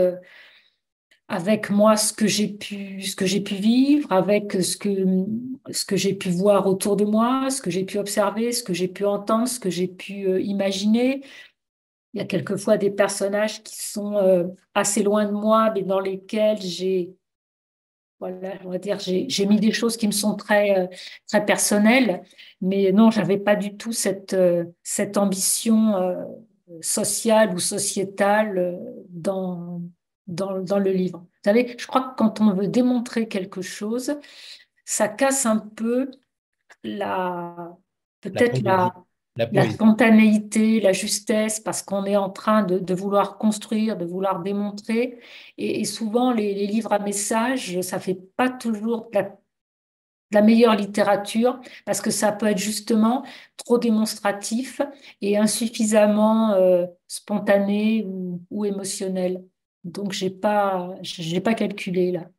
S2: avec moi, ce que j'ai pu vivre, avec ce que j'ai pu voir autour de moi, ce que j'ai pu observer, ce que j'ai pu entendre, ce que j'ai pu imaginer. Il y a quelquefois des personnages qui sont assez loin de moi, mais dans lesquels voilà, on va dire, j'ai mis des choses qui me sont très personnelles, mais non, j'avais pas du tout cette ambition sociale ou sociétale dans le livre. Vous savez, je crois que quand on veut démontrer quelque chose, ça casse un peu la,
S1: La
S2: peut-être
S1: poésie. La
S2: la
S1: poésie.
S2: spontanéité, la justesse, parce qu'on est en train de vouloir construire, de vouloir démontrer. Et souvent, les livres à message, ça fait pas toujours de la meilleure littérature, parce que ça peut être justement trop démonstratif et insuffisamment spontané ou émotionnel. Donc, j'ai pas calculé là.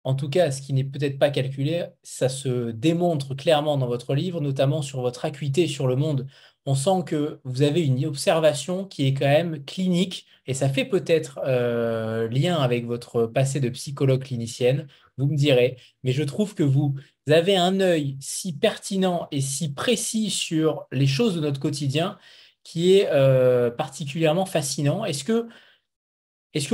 S1: En tout cas, ce qui n'est peut-être pas calculé, ça se démontre clairement dans votre livre, notamment sur votre acuité sur le monde. On sent que vous avez une observation qui est quand même clinique, et ça fait peut-être lien avec votre passé de psychologue clinicienne, vous me direz, mais je trouve que vous avez un œil si pertinent et si précis sur les choses de notre quotidien qui est particulièrement fascinant. Est-ce que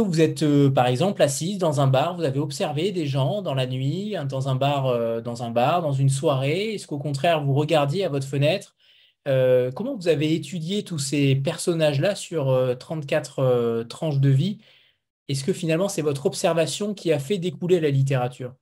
S1: vous êtes, par exemple, assise dans un bar, vous avez observé des gens dans la nuit, hein, dans un bar, dans une soirée? Est-ce qu'au contraire, vous regardiez à votre fenêtre? Comment vous avez étudié tous ces personnages-là sur 34 tranches de vie? Est-ce que finalement, c'est votre observation qui a fait découler la littérature?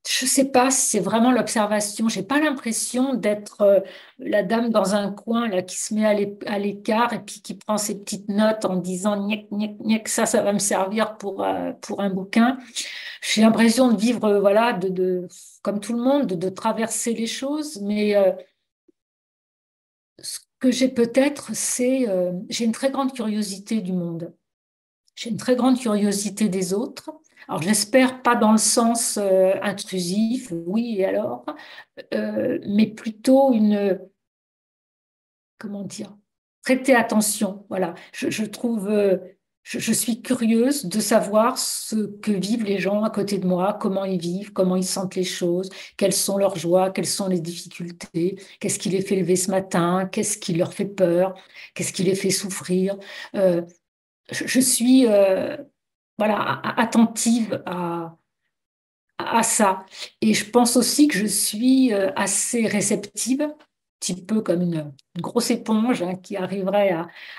S2: Je sais pas si c'est vraiment l'observation. J'ai pas l'impression d'être la dame dans un coin là qui se met à l'écart et puis qui prend ses petites notes en disant niek, niek, niek, ça va me servir pour un bouquin. J'ai l'impression de vivre voilà comme tout le monde, de traverser les choses, mais ce que j'ai peut-être, c'est j'ai une très grande curiosité du monde. J'ai une très grande curiosité des autres. Alors, j'espère pas dans le sens intrusif, oui, et alors, mais plutôt comment dire, prêter attention. Voilà, je trouve, je suis curieuse de savoir ce que vivent les gens à côté de moi, comment ils vivent, comment ils sentent les choses, quelles sont leurs joies, quelles sont les difficultés, qu'est-ce qui les fait lever ce matin, qu'est-ce qui leur fait peur, qu'est-ce qui les fait souffrir. Euh, je suis voilà, attentive à ça. Et je pense aussi que je suis assez réceptive, un petit peu comme une grosse éponge hein, qui arriverait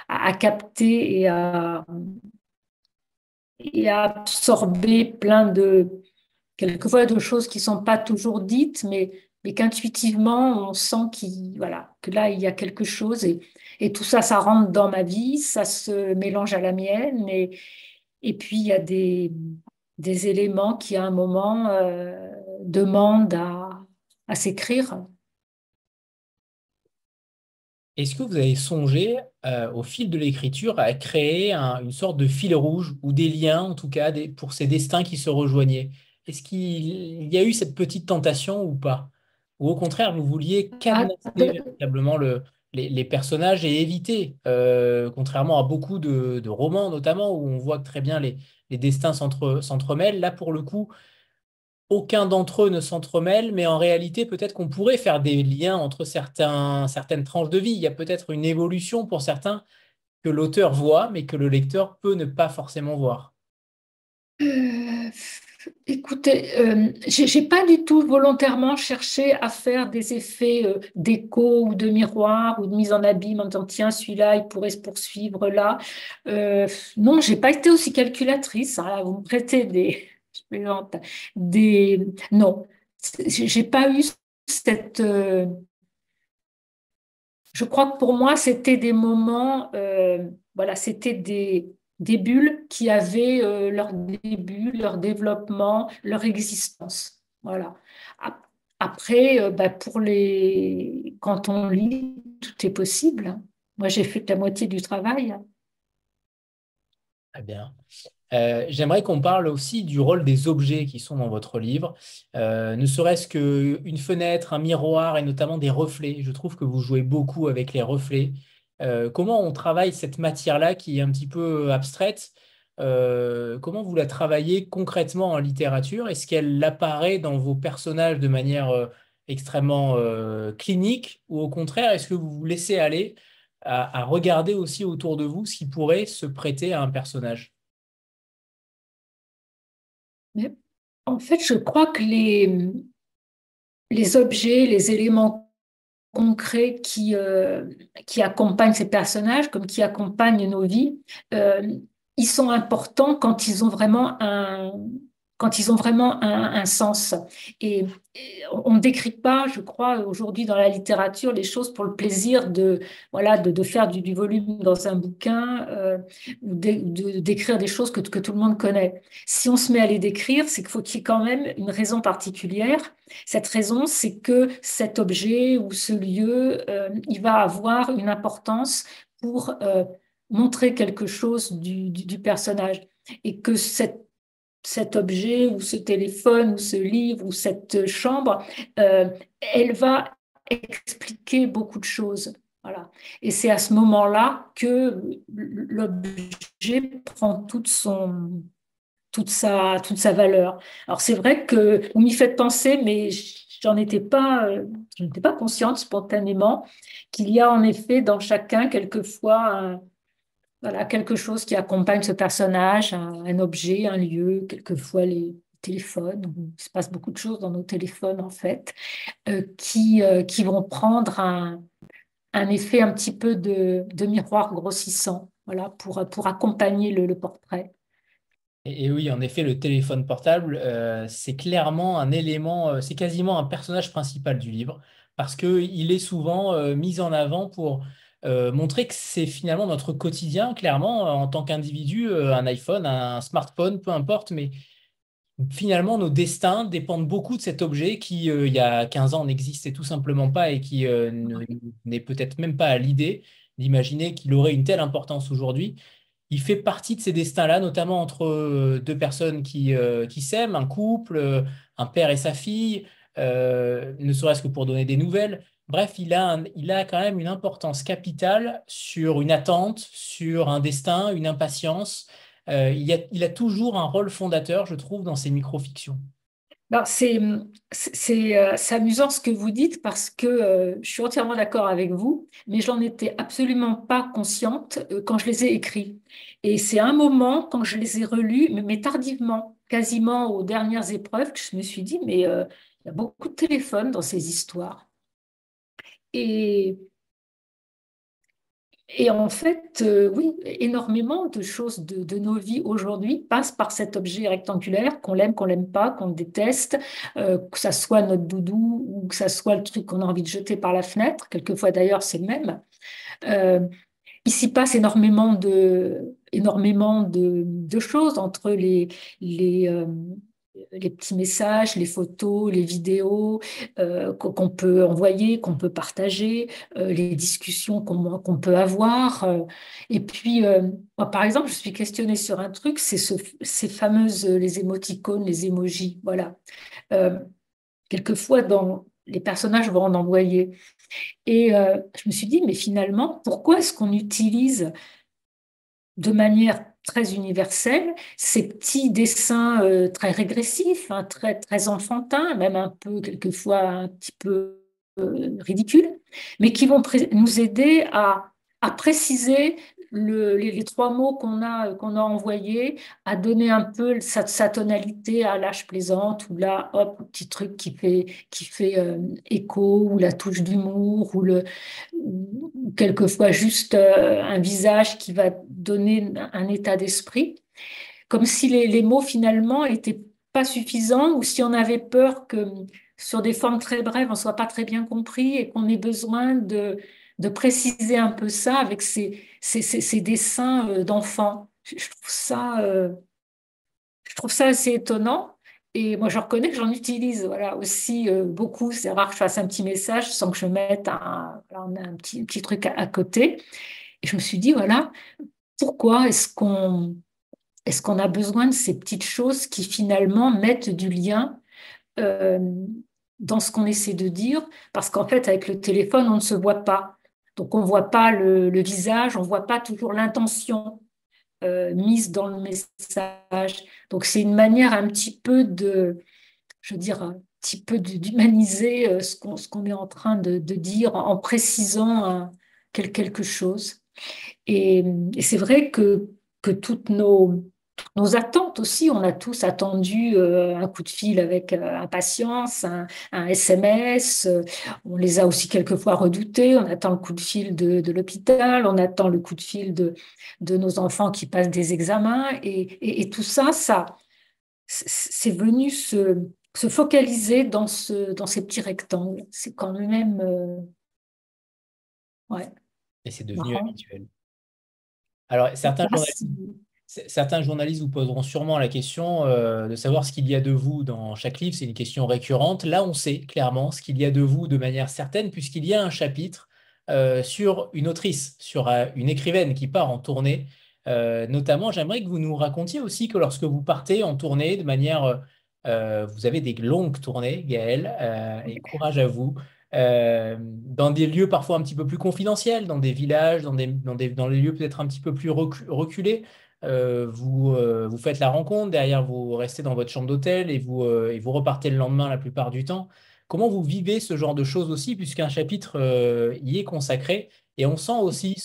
S2: à capter et à absorber plein quelquefois de choses qui sont pas toujours dites, mais mais qu'intuitivement, on sent voilà, que là, il y a quelque chose. Et tout ça, ça rentre dans ma vie, ça se mélange à la mienne. Et puis, il y a des éléments qui, à un moment, demandent à s'écrire.
S1: Est-ce que vous avez songé, au fil de l'écriture, à créer une sorte de fil rouge ou des liens, en tout cas, pour ces destins qui se rejoignaient? Est-ce qu'il y a eu cette petite tentation ou pas? Ou au contraire, vous vouliez
S2: Ah,
S1: cadenasser véritablement les personnages et éviter, contrairement à beaucoup de romans notamment, où on voit que très bien les destins s'entremêlent, là pour le coup, aucun d'entre eux ne s'entremêle, mais en réalité, peut-être qu'on pourrait faire des liens entre certaines tranches de vie. Il y a peut-être une évolution pour certains que l'auteur voit, mais que le lecteur peut ne pas forcément voir.
S2: Euh, écoutez, j'ai pas du tout volontairement cherché à faire des effets d'écho ou de miroir ou de mise en abîme en disant tiens, celui-là, il pourrait se poursuivre là. Non, j'ai pas été aussi calculatrice, hein, là, vous me prêtez je plaisante, non, j'ai pas eu cette. Je crois que pour moi, c'était des moments, voilà, c'était des bulles qui avaient leur début, leur développement, leur existence. Voilà. Ap- Après, bah, quand on lit, tout est possible, hein. Moi, j'ai fait que la moitié du travail, hein.
S1: Très bien. J'aimerais qu'on parle aussi du rôle des objets qui sont dans votre livre, ne serait-ce qu'une fenêtre, un miroir et notamment des reflets. Je trouve que vous jouez beaucoup avec les reflets. Comment on travaille cette matière-là qui est un petit peu abstraite? Comment vous la travaillez concrètement en littérature? Est-ce qu'elle apparaît dans vos personnages de manière extrêmement clinique ou au contraire, est-ce que vous vous laissez aller à regarder aussi autour de vous ce qui pourrait se prêter à un personnage?
S2: Mais en fait, je crois que les objets, les éléments concrets qui accompagnent ces personnages, comme qui accompagnent nos vies, euh, ils sont importants quand ils ont vraiment un sens. Et on ne décrit pas, je crois, aujourd'hui dans la littérature, les choses pour le plaisir voilà, de faire du volume dans un bouquin ou d'écrire des choses que tout le monde connaît. Si on se met à les décrire, c'est qu'il faut qu'il y ait quand même une raison particulière. Cette raison, c'est que cet objet ou ce lieu, il va avoir une importance pour montrer quelque chose du personnage. Et que cet objet ou ce téléphone ou ce livre ou cette chambre, elle va expliquer beaucoup de choses. Voilà. Et c'est à ce moment-là que l'objet prend toute sa valeur. Alors c'est vrai que vous m'y faites penser, mais je n'étais pas consciente spontanément qu'il y a en effet dans chacun quelquefois voilà, quelque chose qui accompagne ce personnage, un objet, un lieu, quelquefois les téléphones. Il se passe beaucoup de choses dans nos téléphones en fait, qui vont prendre un effet un petit peu de miroir grossissant, voilà, pour accompagner le portrait.
S1: Et oui, en effet, le téléphone portable, c'est clairement un élément, c'est quasiment un personnage principal du livre, parce qu'il est souvent mis en avant pour montrer que c'est finalement notre quotidien, clairement, en tant qu'individu, un iPhone, un smartphone, peu importe, mais finalement, nos destins dépendent beaucoup de cet objet qui, il y a 15 ans, n'existait tout simplement pas et qui n'est peut-être même pas à l'idée d'imaginer qu'il aurait une telle importance aujourd'hui. Il fait partie de ces destins-là, notamment entre deux personnes qui s'aiment, un couple, un père et sa fille, ne serait-ce que pour donner des nouvelles. Bref, il a quand même une importance capitale sur une attente, sur un destin, une impatience. Il a toujours un rôle fondateur, je trouve, dans ces micro-fictions.
S2: Alors, c'est amusant ce que vous dites parce que je suis entièrement d'accord avec vous, mais j'en étais absolument pas consciente quand je les ai écrits. Et c'est un moment, quand je les ai relus, mais tardivement, quasiment aux dernières épreuves, que je me suis dit, mais il y a beaucoup de téléphones dans ces histoires. Et Et en fait, oui, énormément de choses de nos vies aujourd'hui passent par cet objet rectangulaire, qu'on l'aime pas, qu'on déteste, que ça soit notre doudou ou que ça soit le truc qu'on a envie de jeter par la fenêtre. Quelquefois d'ailleurs, c'est le même. Euh, il s'y passe énormément de choses entre les petits messages, les photos, les vidéos qu'on peut envoyer, qu'on peut partager, les discussions qu'on peut avoir. Et puis, moi, par exemple, je suis questionnée sur un truc, c'est ces fameuses, les émoticônes, les emojis. Voilà. Euh, Quelquefois, les personnages vont en envoyer. Et je me suis dit, mais finalement, pourquoi est-ce qu'on utilise de manière très universelle ces petits dessins très régressifs, hein, très enfantins, même un peu, quelquefois, un petit peu ridicules, mais qui vont nous aider à préciser les trois mots qu'on a envoyés, à donner un peu sa tonalité à l'âge plaisante, ou là, hop, petit truc qui fait écho, ou la touche d'humour, ou quelquefois juste un visage qui va donner un état d'esprit, comme si les mots finalement étaient pas suffisants, ou si on avait peur que sur des formes très brèves, on soit pas très bien compris et qu'on ait besoin de préciser un peu ça avec ces dessins d'enfants. Je trouve ça assez étonnant. Et moi, je reconnais que j'en utilise voilà, aussi beaucoup. C'est rare que je fasse un petit message sans que je mette voilà, on a un petit truc à côté. Et je me suis dit, voilà, pourquoi est-ce qu'on a besoin de ces petites choses qui finalement mettent du lien euh, dans ce qu'on essaie de dire? Parce qu'en fait, avec le téléphone, on ne se voit pas. Donc, on ne voit pas le visage, on ne voit pas toujours l'intention mise dans le message. Donc, c'est une manière un petit peu je veux dire, un petit peu d'humaniser ce qu'on est en train de dire en précisant quelque chose. Et, et c'est vrai que nos attentes aussi, on a tous attendu un coup de fil avec impatience, un SMS, on les a aussi quelquefois redoutés, on attend le coup de fil de l'hôpital, on attend le coup de fil de nos enfants qui passent des examens, et tout ça, c'est venu se focaliser dans ces petits rectangles. C'est quand même ouais,
S1: Et c'est devenu
S2: marrant.
S1: habituel. Alors,
S2: Là,
S1: certains journalistes vous poseront sûrement la question de savoir ce qu'il y a de vous dans chaque livre. C'est une question récurrente. Là, on sait clairement ce qu'il y a de vous de manière certaine, puisqu'il y a un chapitre sur une autrice, sur une écrivaine qui part en tournée. Notamment, j'aimerais que vous nous racontiez aussi que lorsque vous partez en tournée de manière... vous avez des longues tournées, Gaëlle, et courage à vous. Dans des lieux parfois un petit peu plus confidentiels, dans des villages, dans les lieux peut-être un petit peu plus reculés. Vous faites la rencontre, derrière vous restez dans votre chambre d'hôtel et vous repartez le lendemain la plupart du temps. Comment vous vivez ce genre de choses aussi, puisqu'un chapitre y est consacré, et on sent aussi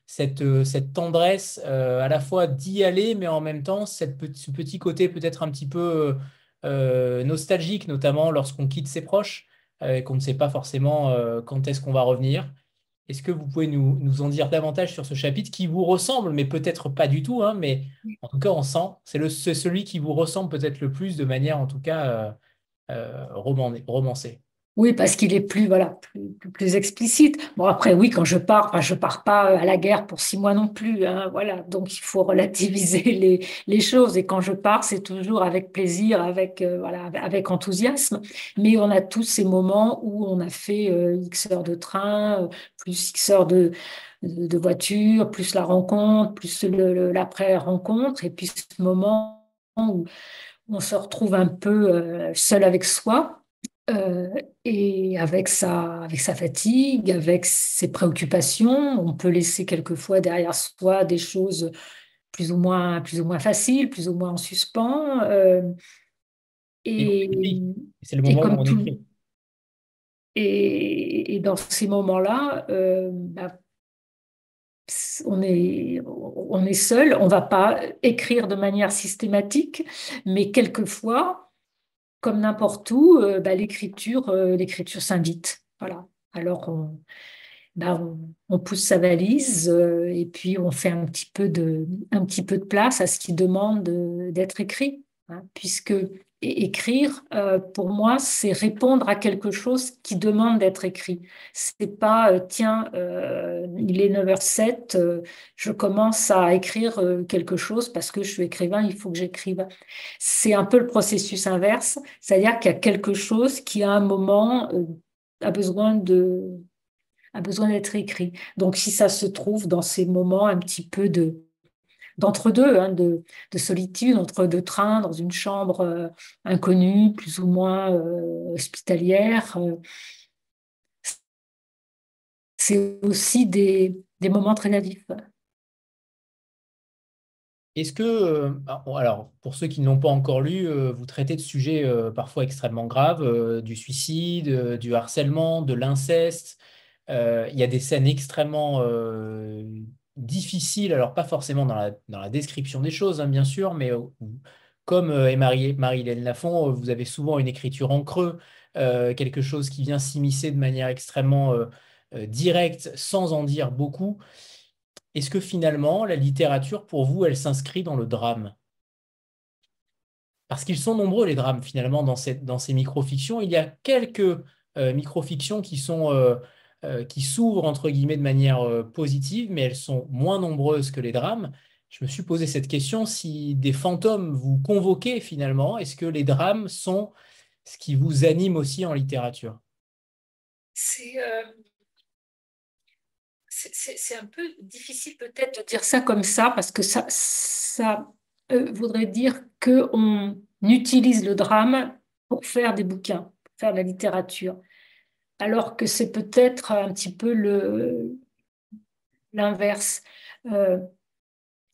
S1: cette tendresse à la fois d'y aller, mais en même temps ce petit côté peut-être un petit peu nostalgique, notamment lorsqu'on quitte ses proches et qu'on ne sait pas forcément quand est-ce qu'on va revenir. Est-ce que vous pouvez nous en dire davantage sur ce chapitre qui vous ressemble, mais peut-être pas du tout, hein, mais en tout cas, on sent, c'est celui qui vous ressemble peut-être le plus de manière, en tout cas, romancée.
S2: oui, parce qu'il est plus, voilà, plus explicite. Bon, après, oui, quand je pars, enfin, je pars pas à la guerre pour 6 mois non plus, hein, voilà. Donc, il faut relativiser les choses. Et quand je pars, c'est toujours avec plaisir, voilà, avec enthousiasme. Mais on a tous ces moments où on a fait X heures de train, plus X heures de voiture, plus la rencontre, plus l'après-rencontre. Et puis, ce moment où on se retrouve un peu seul avec soi euh, et avec sa fatigue, avec ses préoccupations. On peut laisser quelquefois derrière soi des choses plus ou moins faciles, plus ou moins en suspens.
S1: Et donc,
S2: Et,
S1: on écrit. C'est le
S2: et
S1: moment où
S2: comme
S1: on
S2: tout,
S1: écrit.
S2: et dans ces moments-là, bah, on est seul. On va pas écrire de manière systématique, mais quelquefois, comme n'importe où, bah, l'écriture s'invite. Voilà. Alors, bah, on pousse sa valise et puis on fait un petit peu de place à ce qui demande d'être écrit, hein, puisque écrire, pour moi, c'est répondre à quelque chose qui demande d'être écrit. C'est pas, tiens, il est 9h07, je commence à écrire quelque chose parce que je suis écrivain, il faut que j'écrive. C'est un peu le processus inverse, c'est-à-dire qu'il y a quelque chose qui, à un moment, a besoin a besoin d'être écrit. Donc, si ça se trouve dans ces moments un petit peu d'entre-deux, hein, de solitude, entre deux trains, dans une chambre inconnue, plus ou moins hospitalière, c'est aussi des moments très natifs.
S1: Est-ce que, alors, pour ceux qui n'ont pas encore lu, vous traitez de sujets parfois extrêmement graves, du suicide, du harcèlement, de l'inceste. Il y a des scènes extrêmement difficiles, alors pas forcément dans la description des choses, hein, bien sûr, mais comme est Marie-Hélène Lafont, vous avez souvent une écriture en creux, quelque chose qui vient s'immiscer de manière extrêmement directe, sans en dire beaucoup. Est-ce que finalement, la littérature, pour vous, elle s'inscrit dans le drame? Parce qu'ils sont nombreux, les drames, finalement, dans ces micro-fictions. Il y a quelques micro-fictions qui s'ouvrent, entre guillemets, de manière positive, mais elles sont moins nombreuses que les drames. Je me suis posé cette question, si des fantômes vous convoquaient, finalement, est-ce que les drames sont ce qui vous anime aussi en littérature?
S2: C'est c'est un peu difficile peut-être de dire ça comme ça, parce que ça voudrait dire qu'on utilise le drame pour faire des bouquins, pour faire de la littérature, alors que c'est peut-être un petit peu l'inverse. Euh,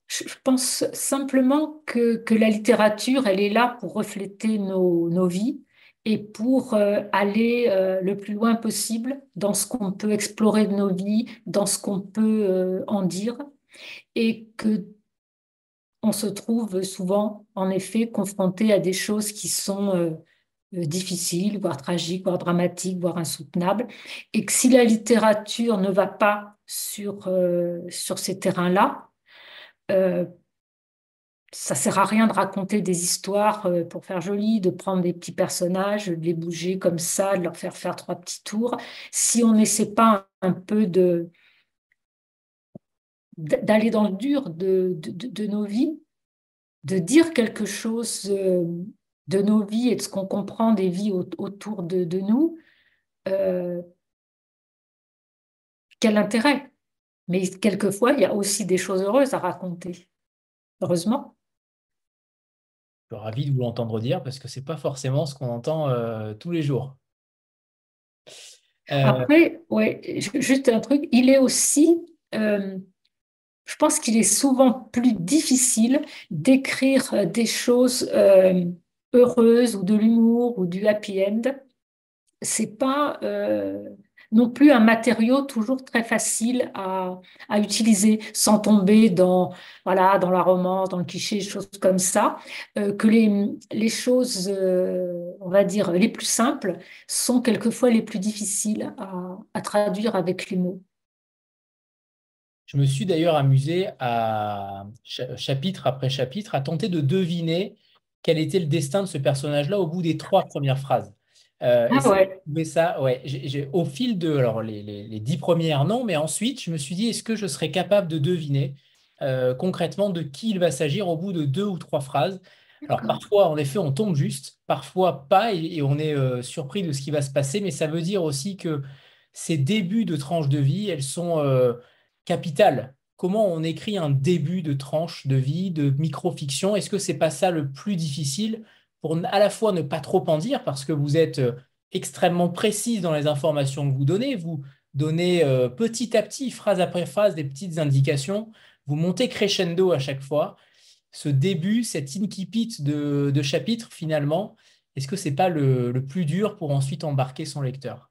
S2: je pense simplement que la littérature, elle est là pour refléter nos vies et pour aller le plus loin possible dans ce qu'on peut explorer de nos vies, dans ce qu'on peut en dire, et que on se trouve souvent, en effet, confronté à des choses qui sont difficiles, voire tragiques, voire dramatiques, voire insoutenables, et que si la littérature ne va pas sur ces terrains-là, euh, ça sert à rien de raconter des histoires pour faire joli, de prendre des petits personnages, de les bouger comme ça, de leur faire faire trois petits tours. Si on n'essaie pas un peu d'aller dans le dur de nos vies, de dire quelque chose de nos vies et de ce qu'on comprend des vies autour de nous, euh, quel intérêt? Mais quelquefois, il y a aussi des choses heureuses à raconter, heureusement.
S1: Je suis ravi de vous l'entendre dire parce que c'est pas forcément ce qu'on entend tous les jours. Euh,
S2: Après, ouais, juste un truc, il est aussi, je pense qu'il est souvent plus difficile d'écrire des choses heureuses ou de l'humour ou du happy end. C'est pas non plus un matériau toujours très facile à utiliser sans tomber voilà, dans la romance, dans le cliché, des choses comme ça, que les choses, on va dire, les plus simples sont quelquefois les plus difficiles à traduire avec les mots.
S1: Je me suis d'ailleurs amusé chapitre après chapitre, à tenter de deviner quel était le destin de ce personnage-là au bout des trois premières phrases. Et
S2: Ah
S1: ça,
S2: ouais.
S1: j'ai trouvé ça, ouais, au fil de, alors les 10 premières, non, mais ensuite, je me suis dit, est-ce que je serais capable de deviner concrètement de qui il va s'agir au bout de deux ou trois phrases? Alors
S2: D'accord.
S1: parfois, en effet, on tombe juste, parfois pas, et on est surpris de ce qui va se passer, mais ça veut dire aussi que ces débuts de tranches de vie, elles sont capitales. Comment on écrit un début de tranche de vie, de micro-fiction? Est-ce que c'est pas ça le plus difficile pour à la fois ne pas trop en dire parce que vous êtes extrêmement précise dans les informations que vous donnez, vous donnez petit à petit, phrase après phrase, des petites indications, vous montez crescendo à chaque fois. Ce début, cet incipit de chapitre, finalement, est-ce que c'est pas le plus dur pour ensuite embarquer son lecteur?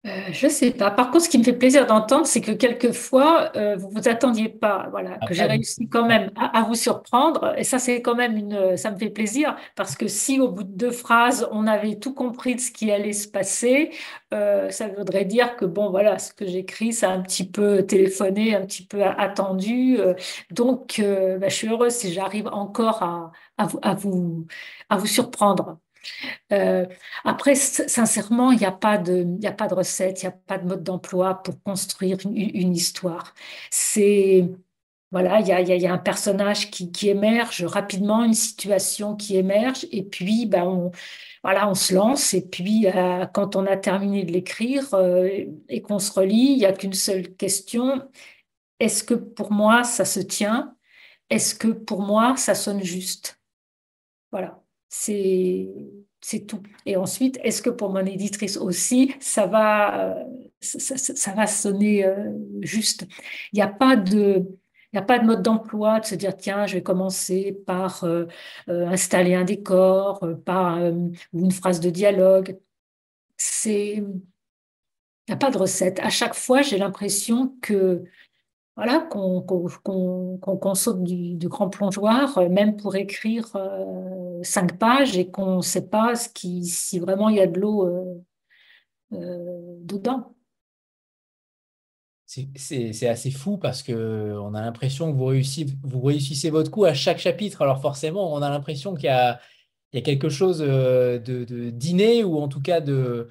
S2: Je sais pas. Par contre, ce qui me fait plaisir d'entendre, c'est que quelquefois, vous vous attendiez pas, voilà,
S1: Ah,
S2: que j'ai
S1: pas du
S2: réussi quand
S1: tout.
S2: même à vous surprendre. Et ça, c'est quand même ça me fait plaisir parce que si au bout de deux phrases, on avait tout compris de ce qui allait se passer, ça voudrait dire que bon, voilà, ce que j'écris, ça a un petit peu téléphoné, un petit peu attendu. Donc, bah, je suis heureuse si j'arrive encore à vous surprendre. Euh, Après, sincèrement, il y a pas de recette, il n'y a pas de mode d'emploi pour construire une histoire. C'est, voilà, il y a un personnage qui émerge rapidement, une situation qui émerge, et puis, ben, voilà, on se lance, et puis, quand on a terminé de l'écrire, et qu'on se relit, il n'y a qu'une seule question. Est-ce que pour moi, ça se tient? Est-ce que pour moi, ça sonne juste? Voilà, c'est c'est tout. Et ensuite, est-ce que pour mon éditrice aussi, ça va sonner juste? Il n'y a pas de il y a pas de mode d'emploi de se dire, tiens, je vais commencer par installer un décor, ou une phrase de dialogue. Il n'y a pas de recette. À chaque fois, j'ai l'impression que voilà, qu'on saute du grand plongeoir, même pour écrire 5 pages et qu'on ne sait pas si vraiment il y a de l'eau dedans.
S1: C'est assez fou parce que on a l'impression que vous réussissez votre coup à chaque chapitre. Alors forcément, on a l'impression il y a quelque chose d'inné ou en tout cas de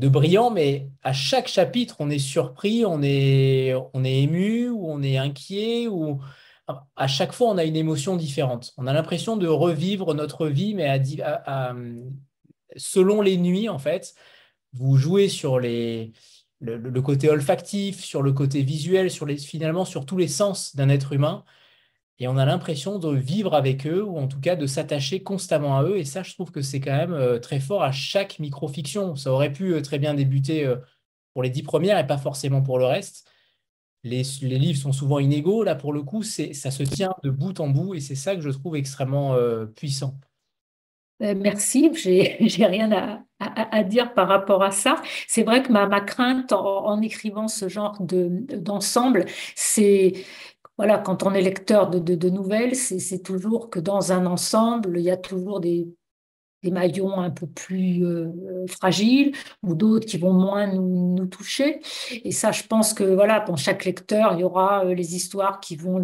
S1: brillant, mais à chaque chapitre, on est surpris, on est ému ou on est inquiet ou à chaque fois, on a une émotion différente. On a l'impression de revivre notre vie, mais selon les nuits, en fait. Vous jouez sur le côté olfactif, sur le côté visuel, finalement sur tous les sens d'un être humain. Et on a l'impression de vivre avec eux, ou en tout cas de s'attacher constamment à eux. Et ça, je trouve que c'est quand même très fort à chaque micro-fiction. Ça aurait pu très bien débuter pour les 10 premières et pas forcément pour le reste. Les livres sont souvent inégaux. Là, pour le coup, ça se tient de bout en bout et c'est ça que je trouve extrêmement puissant.
S2: Merci, j'ai rien à dire par rapport à ça. C'est vrai que ma crainte en écrivant ce genre d'ensemble, c'est voilà, quand on est lecteur de nouvelles, c'est toujours que dans un ensemble, il y a toujours des maillons un peu plus fragiles ou d'autres qui vont moins nous toucher. Et ça, je pense que voilà, pour chaque lecteur, il y aura les histoires qui vont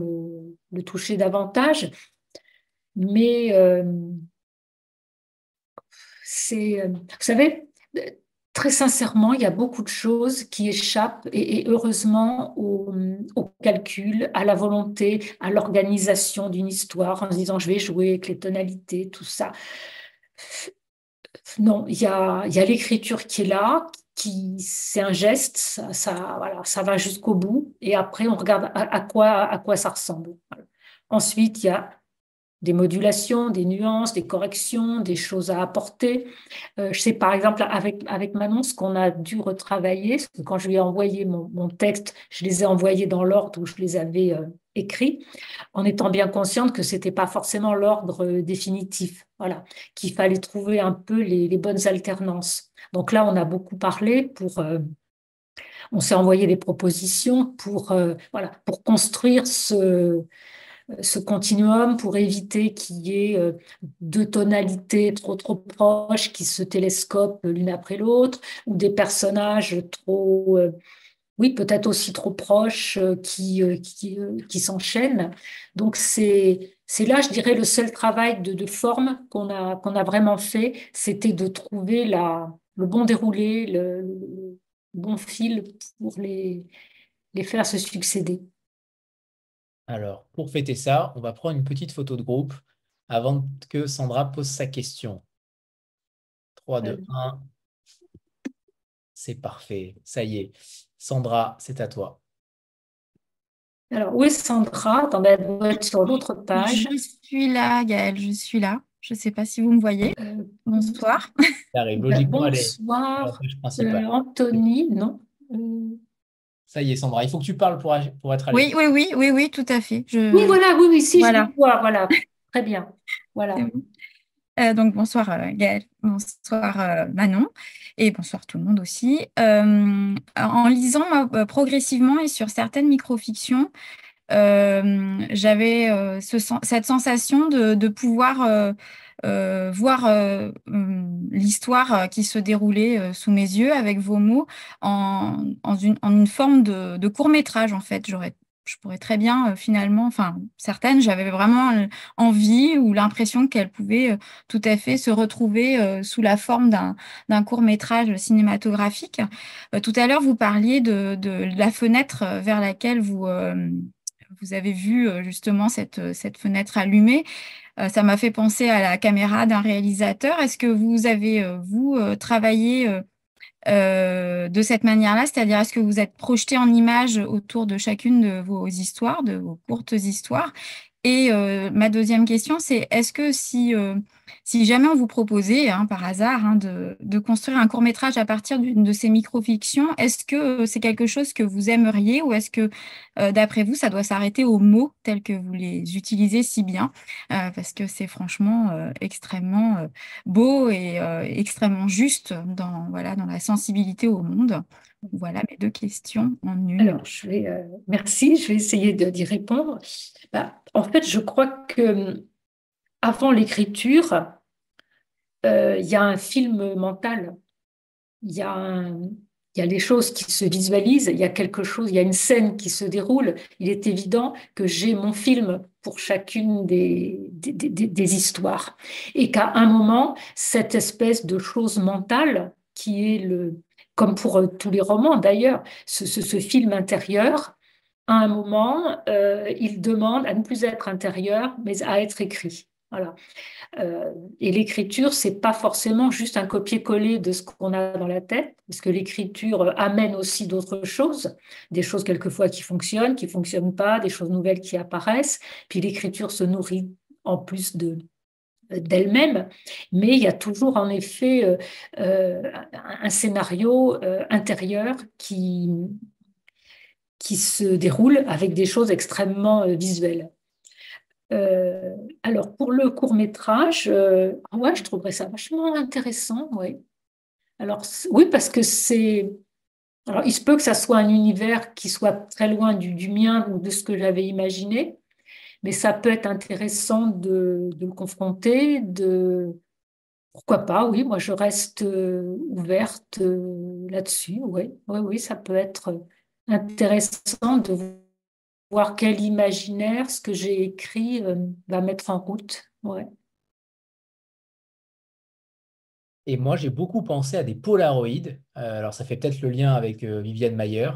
S2: le toucher davantage. Mais vous savez, euh, très sincèrement, il y a beaucoup de choses qui échappent et heureusement au calcul, à la volonté, à l'organisation d'une histoire en se disant je vais jouer avec les tonalités, tout ça. Non, il y a l'écriture qui est là, c'est un geste, voilà, ça va jusqu'au bout et après on regarde à quoi ça ressemble. Voilà. Ensuite, il y a des modulations, des nuances, des corrections, des choses à apporter. Je sais par exemple avec Manon ce qu'on a dû retravailler, parce que quand je lui ai envoyé mon texte, je les ai envoyés dans l'ordre où je les avais écrits, en étant bien consciente que c'était pas forcément l'ordre définitif. Voilà, qu'il fallait trouver un peu les bonnes alternances. Donc là, on a beaucoup parlé on s'est envoyé des propositions voilà, pour construire ce continuum pour éviter qu'il y ait deux tonalités trop proches qui se télescopent l'une après l'autre, ou des personnages oui, peut-être aussi trop proches qui s'enchaînent. Donc c'est là, je dirais, le seul travail de forme qu'on a vraiment fait, c'était de trouver le bon déroulé, le bon fil pour les faire se succéder.
S1: Alors, pour fêter ça, on va prendre une petite photo de groupe avant que Sandra pose sa question. 3, 2, 1, c'est parfait. Ça y est. Sandra, c'est à toi.
S2: Alors, où est Sandra? Attendez, elle doit être sur l'autre page.
S4: Je suis là, Gaëlle, je suis là. Je ne sais pas si vous me voyez.
S2: Euh,
S4: Bonsoir.
S1: Ça arrive. Logiquement, elle est à la
S2: Bonsoir,
S1: page principale.
S2: Anthony, non?
S1: Ça y est, Sandra. Il faut que tu parles pour être à
S4: Oui,
S1: l'écoute.
S4: oui, oui, oui, oui, tout à fait.
S2: Oui, voilà, oui, oui, si, je
S4: Voilà,
S2: vous vois, voilà. Très bien.
S4: c'est
S2: Voilà.
S4: bon. Donc bonsoir Gaëlle, bonsoir Manon et bonsoir tout le monde aussi. En lisant moi, progressivement et sur certaines microfictions, j'avais cette sensation de pouvoir voir l'histoire qui se déroulait sous mes yeux avec vos mots en une forme de court-métrage en fait. Je pourrais très bien finalement, enfin certaines, j'avais vraiment envie ou l'impression qu'elles pouvaient tout à fait se retrouver sous la forme d'un court-métrage cinématographique. Tout à l'heure, vous parliez de la fenêtre vers laquelle vous avez vu justement cette fenêtre allumée. Ça m'a fait penser à la caméra d'un réalisateur. Est-ce que vous avez, travaillé de cette manière-là? C'est-à-dire, est-ce que vous êtes projeté en image autour de chacune de vos histoires, de vos courtes histoires? Et ma deuxième question, c'est est-ce que si jamais on vous proposait, hein, par hasard, hein, de construire un court-métrage à partir d'une de ces micro-fictions, est-ce que c'est quelque chose que vous aimeriez ou est-ce que, d'après vous, ça doit s'arrêter aux mots tels que vous les utilisez si bien? Parce que c'est franchement extrêmement beau et extrêmement juste voilà, dans la sensibilité au monde. Voilà mes deux questions en une.
S2: Alors, merci, je vais essayer d'y répondre. Bah, en fait, je crois que avant l'écriture, il y a un film mental, il y a il y a les choses qui se visualisent, il y a quelque chose, il y a une scène qui se déroule. Il est évident que j'ai mon film pour chacune des histoires. Et qu'à un moment, cette espèce de chose mentale qui est comme pour tous les romans d'ailleurs, ce film intérieur, à un moment, il demande à ne plus être intérieur, mais à être écrit. Voilà. Et l'écriture, c'est pas forcément juste un copier-coller de ce qu'on a dans la tête, parce que l'écriture amène aussi d'autres choses, des choses quelquefois qui fonctionnent pas, des choses nouvelles qui apparaissent. Puis l'écriture se nourrit en plus d'elle-même, mais il y a toujours en effet un scénario intérieur qui se déroule avec des choses extrêmement visuelles. Alors, pour le court-métrage, ouais, je trouverais ça vachement intéressant, oui. Alors, oui, parce que c'est... Alors, il se peut que ça soit un univers qui soit très loin du mien ou de ce que j'avais imaginé, mais ça peut être intéressant de le confronter, Pourquoi pas, oui, moi je reste ouverte là-dessus, oui. Oui, oui, ça peut être intéressant de voir quel imaginaire ce que j'ai écrit va mettre en route. Ouais.
S1: Et moi, j'ai beaucoup pensé à des Polaroids. Alors, ça fait peut-être le lien avec Viviane Mayer.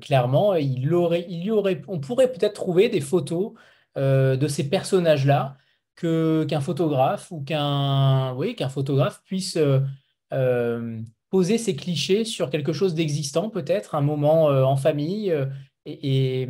S1: Clairement, on pourrait peut-être trouver des photos de ces personnages-là qu'un photographe ou qu'un photographe puisse poser ses clichés sur quelque chose d'existant, peut-être un moment en famille. Et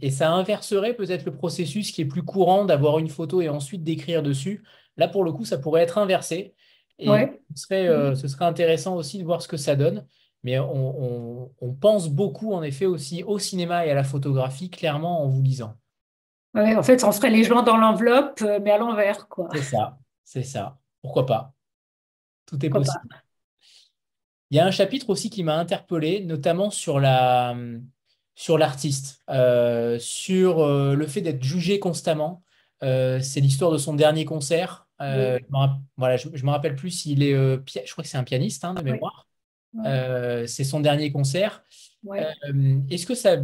S1: ça inverserait peut-être le processus qui est plus courant d'avoir une photo et ensuite d'écrire dessus. Là, pour le coup, ça pourrait être inversé. Et
S2: Ouais.
S1: ce serait intéressant aussi de voir ce que ça donne. Mais on pense beaucoup, en effet, aussi au cinéma et à la photographie, clairement, en vous lisant.
S2: Ouais, en fait, on ferait les gens dans l'enveloppe, mais à l'envers, quoi.
S1: C'est ça, c'est ça. Pourquoi pas? Tout est
S2: Pourquoi pas?
S1: possible. Il y a un chapitre aussi qui m'a interpellé, notamment sur l'artiste, sur le fait d'être jugé constamment. C'est l'histoire de son dernier concert.
S2: Oui.
S1: Voilà, je me rappelle plus s'il est, je crois que c'est un pianiste, hein, de
S2: Ouais.
S1: mémoire.
S2: Ouais.
S1: C'est son dernier concert.
S2: Ouais.
S1: Est-ce que ça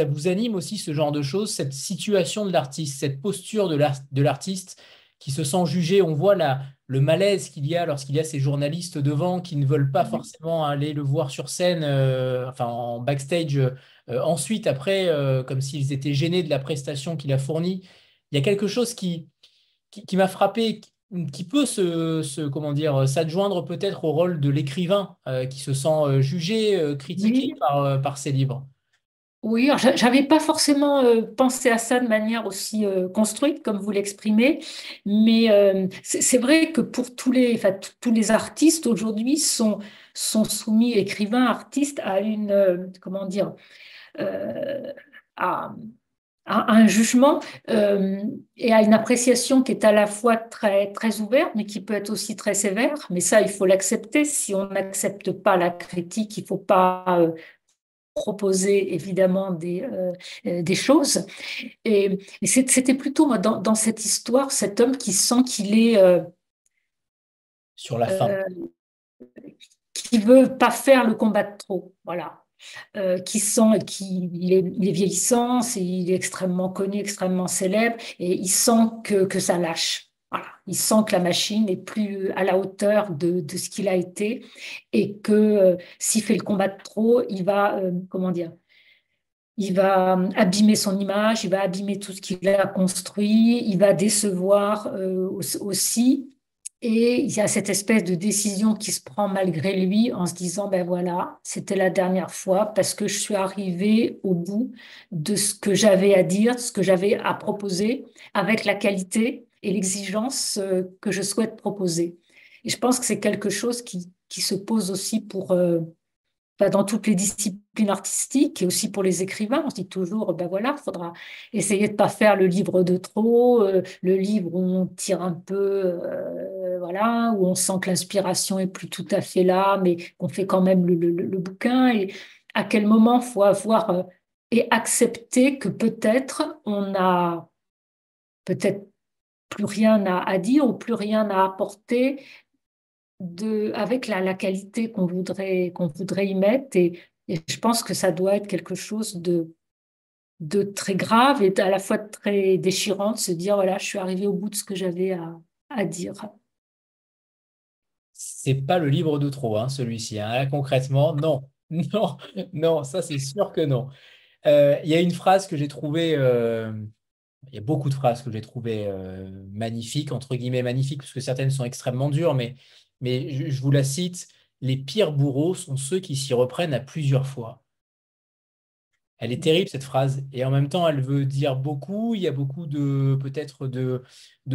S1: vous anime aussi ce genre de choses, cette situation de l'artiste, cette posture de l'artiste qui se sent jugé? On voit le malaise qu'il y a lorsqu'il y a ces journalistes devant qui ne veulent pas
S2: Oui.
S1: forcément aller le voir sur scène, enfin en backstage, ensuite, après, comme s'ils étaient gênés de la prestation qu'il a fournie. Il y a quelque chose qui m'a frappé, qui peut comment dire, s'adjoindre peut-être au rôle de l'écrivain qui se sent jugé, critiqué
S2: Oui.
S1: par ses livres.
S2: Oui, alors, j'avais pas forcément pensé à ça de manière aussi construite comme vous l'exprimez, mais c'est vrai que pour enfin, tous les artistes aujourd'hui sont soumis, écrivains, artistes, à une, comment dire, euh, à, à un jugement et à une appréciation qui est à la fois très, très ouverte, mais qui peut être aussi très sévère. Mais ça, il faut l'accepter. Si on n'accepte pas la critique, il ne faut pas proposer évidemment des choses. Et c'était plutôt moi, dans cette histoire, cet homme qui sent qu'il est,
S1: sur la fin.
S2: qui veut pas faire le combat de trop. Voilà. Qui sent qu'il est vieillissant, il est extrêmement connu, extrêmement célèbre, et il sent que ça lâche. Voilà. Il sent que la machine n'est plus à la hauteur de ce qu'il a été, et que s'il fait le combat de trop, il va, comment dire, il va abîmer son image, il va abîmer tout ce qu'il a construit, il va décevoir aussi. Et il y a cette espèce de décision qui se prend malgré lui en se disant, ben voilà, c'était la dernière fois parce que je suis arrivée au bout de ce que j'avais à dire, de ce que j'avais à proposer, avec la qualité et l'exigence que je souhaite proposer. Et je pense que c'est quelque chose qui se pose aussi dans toutes les disciplines artistiques et aussi pour les écrivains. On se dit toujours, ben voilà, il faudra essayer de ne pas faire le livre de trop, le livre où on tire un peu, voilà, où on sent que l'inspiration est plus tout à fait là, mais qu'on fait quand même le bouquin. Et à quel moment il faut avoir et accepter que peut-être on a peut-être plus rien à dire ou plus rien à apporter avec la qualité qu'on voudrait y mettre. Et je pense que ça doit être quelque chose de très grave et à la fois très déchirant de se dire, voilà, je suis arrivée au bout de ce que j'avais à dire.
S1: C'est pas le livre de trop, hein, celui-ci, hein. Là, concrètement, non. Non, non, ça c'est sûr que non. Il y a une phrase que j'ai trouvée, il y a beaucoup de phrases que j'ai trouvées magnifiques, entre guillemets magnifiques, parce que certaines sont extrêmement dures, mais je vous la cite, les pires bourreaux sont ceux qui s'y reprennent à plusieurs fois. Elle est terrible cette phrase, et en même temps elle veut dire beaucoup, il y a beaucoup de peut-être de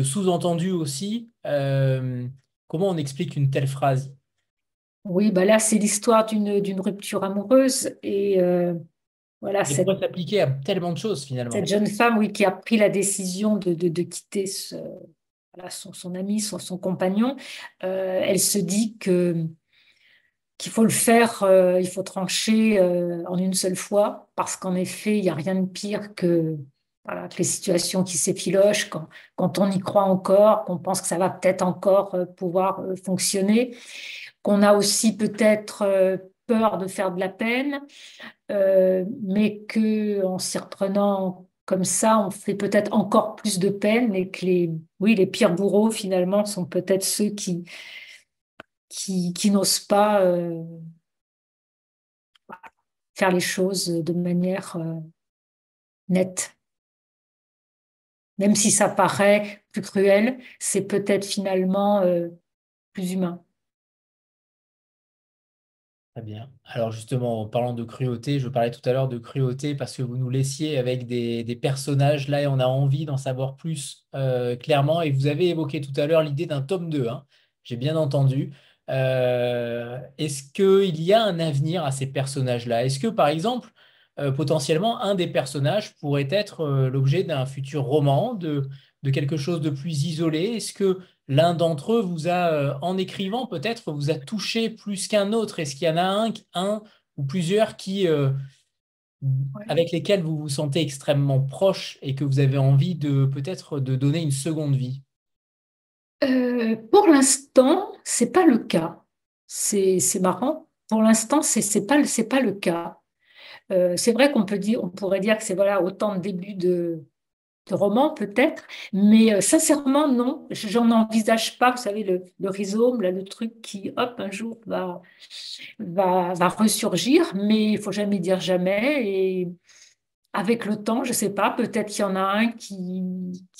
S1: sous-entendus aussi. Comment on explique une telle phrase?
S2: Oui, bah là, c'est l'histoire d'une rupture amoureuse et voilà,
S1: Elle pourrait s'appliquer à tellement de choses
S2: cette
S1: finalement.
S2: jeune femme, oui, qui a pris la décision de quitter voilà, son ami, son compagnon. Elle se dit qu'il faut le faire, il faut trancher en une seule fois, parce qu'en effet, il n'y a rien de pire que, voilà, que les situations qui s'effilochent, quand on y croit encore, qu'on pense que ça va peut-être encore pouvoir fonctionner, qu'on a aussi peut-être peur de faire de la peine, mais que en s'y reprenant comme ça, on fait peut-être encore plus de peine et que oui, les pires bourreaux finalement sont peut-être ceux qui n'osent pas faire les choses de manière nette. Même si ça paraît plus cruel, c'est peut-être finalement plus humain.
S1: Très bien. Alors justement, en parlant de cruauté, je parlais tout à l'heure de cruauté parce que vous nous laissiez avec des personnages là et on a envie d'en savoir plus clairement. Et vous avez évoqué tout à l'heure l'idée d'un tome 2, hein. J'ai bien entendu. Est-ce qu'il y a un avenir à ces personnages-là? Est-ce que par exemple, potentiellement, un des personnages pourrait être l'objet d'un futur roman, de quelque chose de plus isolé? Est-ce que l'un d'entre eux vous a, en écrivant peut-être, vous a touché plus qu'un autre? Est-ce qu'il y en a un ou plusieurs
S2: Ouais.
S1: avec lesquels vous vous sentez extrêmement proche et que vous avez envie de peut-être de donner une seconde vie?
S2: Pour l'instant, c'est pas le cas. C'est marrant. Pour l'instant, c'est pas le cas. C'est vrai on pourrait dire que c'est voilà autant de débuts de roman peut-être, mais sincèrement non, j'en envisage pas. Vous savez le rhizome, là, le truc qui hop un jour va ressurgir, mais il faut jamais dire jamais. Et avec le temps, je sais pas, peut-être qu'il y en a un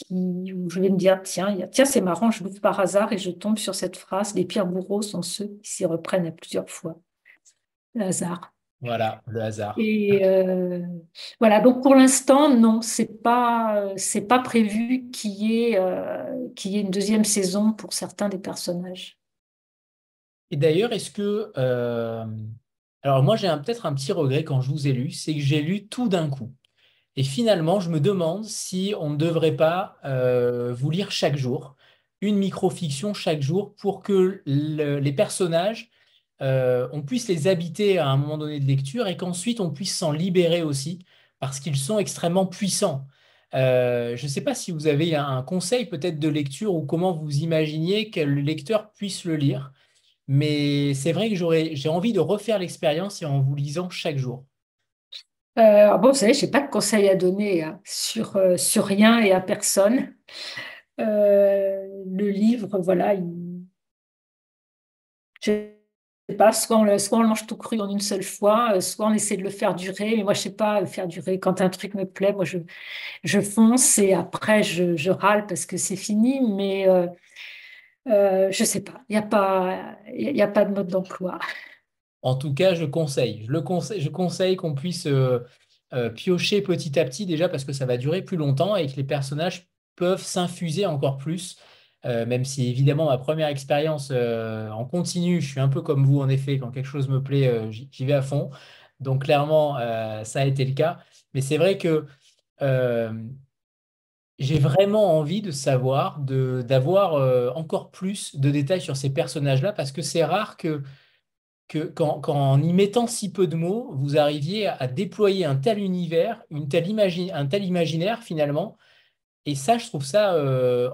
S2: où je vais me dire tiens, tiens c'est marrant, je l'ouvre par hasard et je tombe sur cette phrase, les pires bourreaux sont ceux qui s'y reprennent à plusieurs fois. Le hasard.
S1: Voilà, le hasard.
S2: Et voilà, donc pour l'instant, non, c'est pas prévu qu'il y ait une deuxième saison pour certains des personnages.
S1: Et d'ailleurs, est-ce que... alors moi, j'ai peut-être un petit regret quand je vous ai lu, c'est que j'ai lu tout d'un coup. Et finalement, je me demande si on ne devrait pas vous lire chaque jour, une microfiction chaque jour pour que les personnages, on puisse les habiter à un moment donné de lecture et qu'ensuite on puisse s'en libérer aussi parce qu'ils sont extrêmement puissants. Je ne sais pas si vous avez un conseil peut-être de lecture ou comment vous imaginiez que le lecteur puisse le lire, mais c'est vrai que j'ai envie de refaire l'expérience et en vous lisant chaque jour.
S2: Bon, vous savez, je n'ai pas de conseils à donner hein, sur rien et à personne. Le livre, voilà, je sais pas, soit on le mange tout cru en une seule fois, soit on essaie de le faire durer. Mais moi, je sais pas le faire durer. Quand un truc me plaît, moi, je fonce et après, je râle parce que c'est fini. Mais je sais pas. Il y a pas de mode d'emploi.
S1: En tout cas, je conseille qu'on puisse piocher petit à petit déjà parce que ça va durer plus longtemps et que les personnages peuvent s'infuser encore plus. Même si évidemment ma première expérience en continu, je suis un peu comme vous en effet, quand quelque chose me plaît, j'y vais à fond. Donc clairement, ça a été le cas. Mais c'est vrai que euh, j'ai vraiment envie de savoir, d'avoir encore plus de détails sur ces personnages-là parce que c'est rare que en y mettant si peu de mots, vous arriviez à déployer un tel univers, un tel imaginaire finalement. Et ça, je trouve ça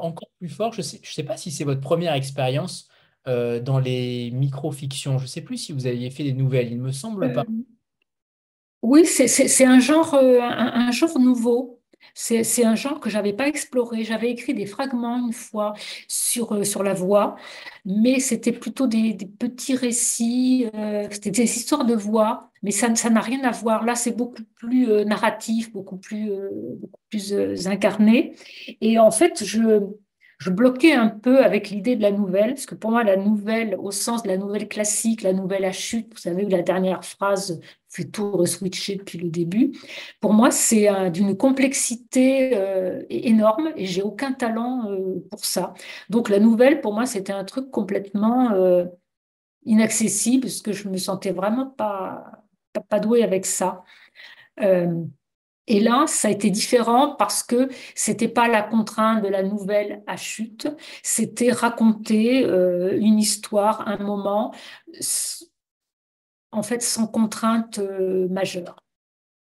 S1: encore plus fort. Je sais pas si c'est votre première expérience dans les micro-fictions. Je ne sais plus si vous aviez fait des nouvelles, il me semble pas.
S2: Euh, Oui, c'est un genre nouveau. C'est un genre que j'avais pas exploré. J'avais écrit des fragments une fois sur la voix, mais c'était plutôt des petits récits, c'était des histoires de voix, mais ça n'a rien à voir. Là, c'est beaucoup plus narratif, beaucoup plus incarné. Et en fait, je bloquais un peu avec l'idée de la nouvelle, parce que pour moi, la nouvelle, au sens de la nouvelle classique, la nouvelle à chute, vous savez, où la dernière phrase fait tout reswitcher depuis le début. Pour moi, c'est d'une complexité énorme et j'ai aucun talent pour ça. Donc la nouvelle, pour moi, c'était un truc complètement inaccessible parce que je me sentais vraiment pas douée avec ça. Euh, et là, ça a été différent parce que c'était pas la contrainte de la nouvelle à chute, c'était raconter une histoire, un moment, en fait, sans contrainte majeure.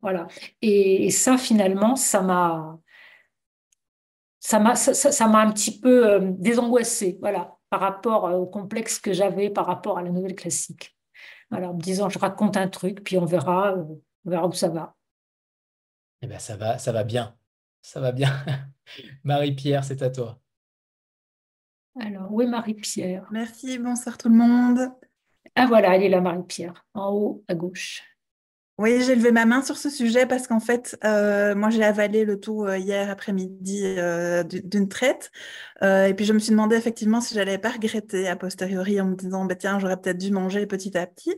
S2: Voilà. Et ça, finalement, ça m'a un petit peu désangoissée, voilà, par rapport au complexe que j'avais par rapport à la nouvelle classique. Voilà, en me disant, je raconte un truc, puis on verra où ça va.
S1: Eh bien, ça va bien. Ça va bien. Marie-Pierre, c'est à toi.
S2: Alors, où est Marie-Pierre?
S5: Merci, bonsoir tout le monde.
S2: Ah voilà, elle est là, Marie-Pierre, en haut à gauche.
S5: Oui, j'ai levé ma main sur ce sujet parce qu'en fait, moi j'ai avalé le tout hier après-midi d'une traite. Et puis je me suis demandé effectivement si j'allais pas regretter a posteriori en me disant, bah, tiens, j'aurais peut-être dû manger petit à petit.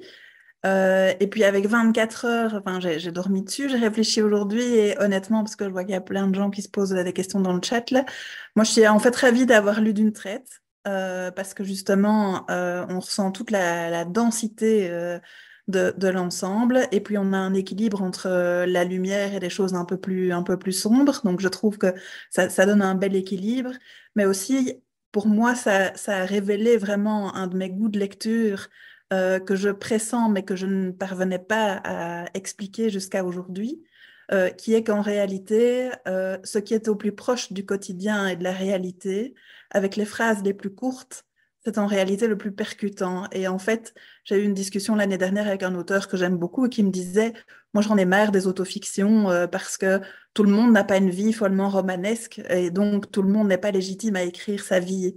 S5: Et puis avec 24 heures, enfin, j'ai dormi dessus, j'ai réfléchi aujourd'hui et honnêtement, parce que je vois qu'il y a plein de gens qui se posent des questions dans le chat là, moi je suis en fait ravie d'avoir lu d'une traite parce que justement, on ressent toute la densité de l'ensemble et puis on a un équilibre entre la lumière et des choses un peu plus sombres. Donc je trouve que ça donne un bel équilibre, mais aussi pour moi, ça a révélé vraiment un de mes goûts de lecture que je pressens, mais que je ne parvenais pas à expliquer jusqu'à aujourd'hui, qui est qu'en réalité, ce qui est au plus proche du quotidien et de la réalité, avec les phrases les plus courtes, c'est en réalité le plus percutant. Et en fait, j'ai eu une discussion l'année dernière avec un auteur que j'aime beaucoup et qui me disait, moi j'en ai marre des autofictions parce que tout le monde n'a pas une vie follement romanesque et donc tout le monde n'est pas légitime à écrire sa vie.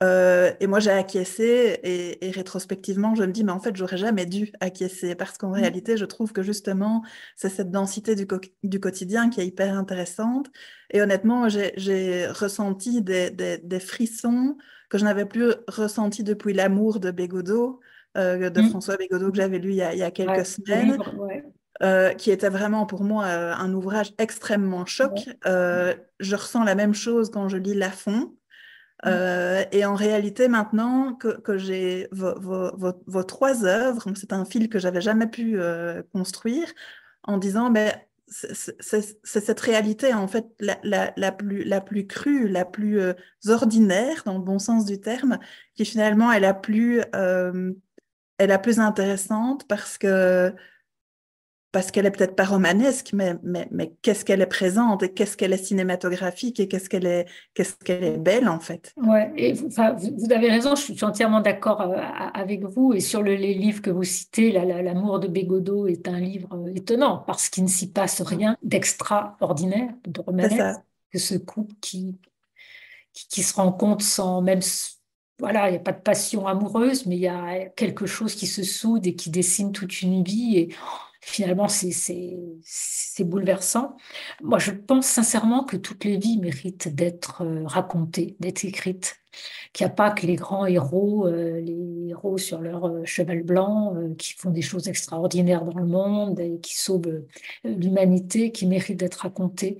S5: Et moi, j'ai acquiescé et rétrospectivement, je me dis, mais en fait, j'aurais jamais dû acquiescer parce qu'en réalité, je trouve que justement, c'est cette densité du quotidien qui est hyper intéressante. Et honnêtement, j'ai ressenti des frissons que je n'avais plus ressentis depuis L'amour de Bégodeau, de
S2: Mm.
S5: François Bégodeau, que j'avais lu il y a quelques
S2: Ouais, le
S5: semaines.
S2: livre, ouais.
S5: Qui était vraiment pour moi un ouvrage extrêmement choc.
S2: Ouais.
S5: Je ressens la même chose quand je lis Lafon.
S2: Mm.
S5: Et en réalité, maintenant que j'ai vos trois œuvres, c'est un fil que j'avais jamais pu construire, en disant, ben, c'est cette réalité, en fait, la plus crue, la plus ordinaire, dans le bon sens du terme, qui finalement est est la plus intéressante parce qu'elle est peut-être pas romanesque, mais qu'est-ce qu'elle est présente et qu'est-ce qu'elle est cinématographique et qu'est-ce qu'elle est belle, en fait.
S2: Ouais, et vous avez raison, je suis entièrement d'accord avec vous. Et sur les livres que vous citez, L'amour de Bégodeau est un livre étonnant parce qu'il ne s'y passe rien d'extraordinaire, de
S5: C'est
S2: romanesque,
S5: ça,
S2: que ce couple qui se rencontre sans même. Voilà, il n'y a pas de passion amoureuse, mais il y a quelque chose qui se soude et qui dessine toute une vie. Et finalement, c'est bouleversant. Moi, je pense sincèrement que toutes les vies méritent d'être racontées, d'être écrites. Qu'il n'y a pas que les héros sur leur cheval blanc, qui font des choses extraordinaires dans le monde et qui sauvent l'humanité, qui méritent d'être racontés.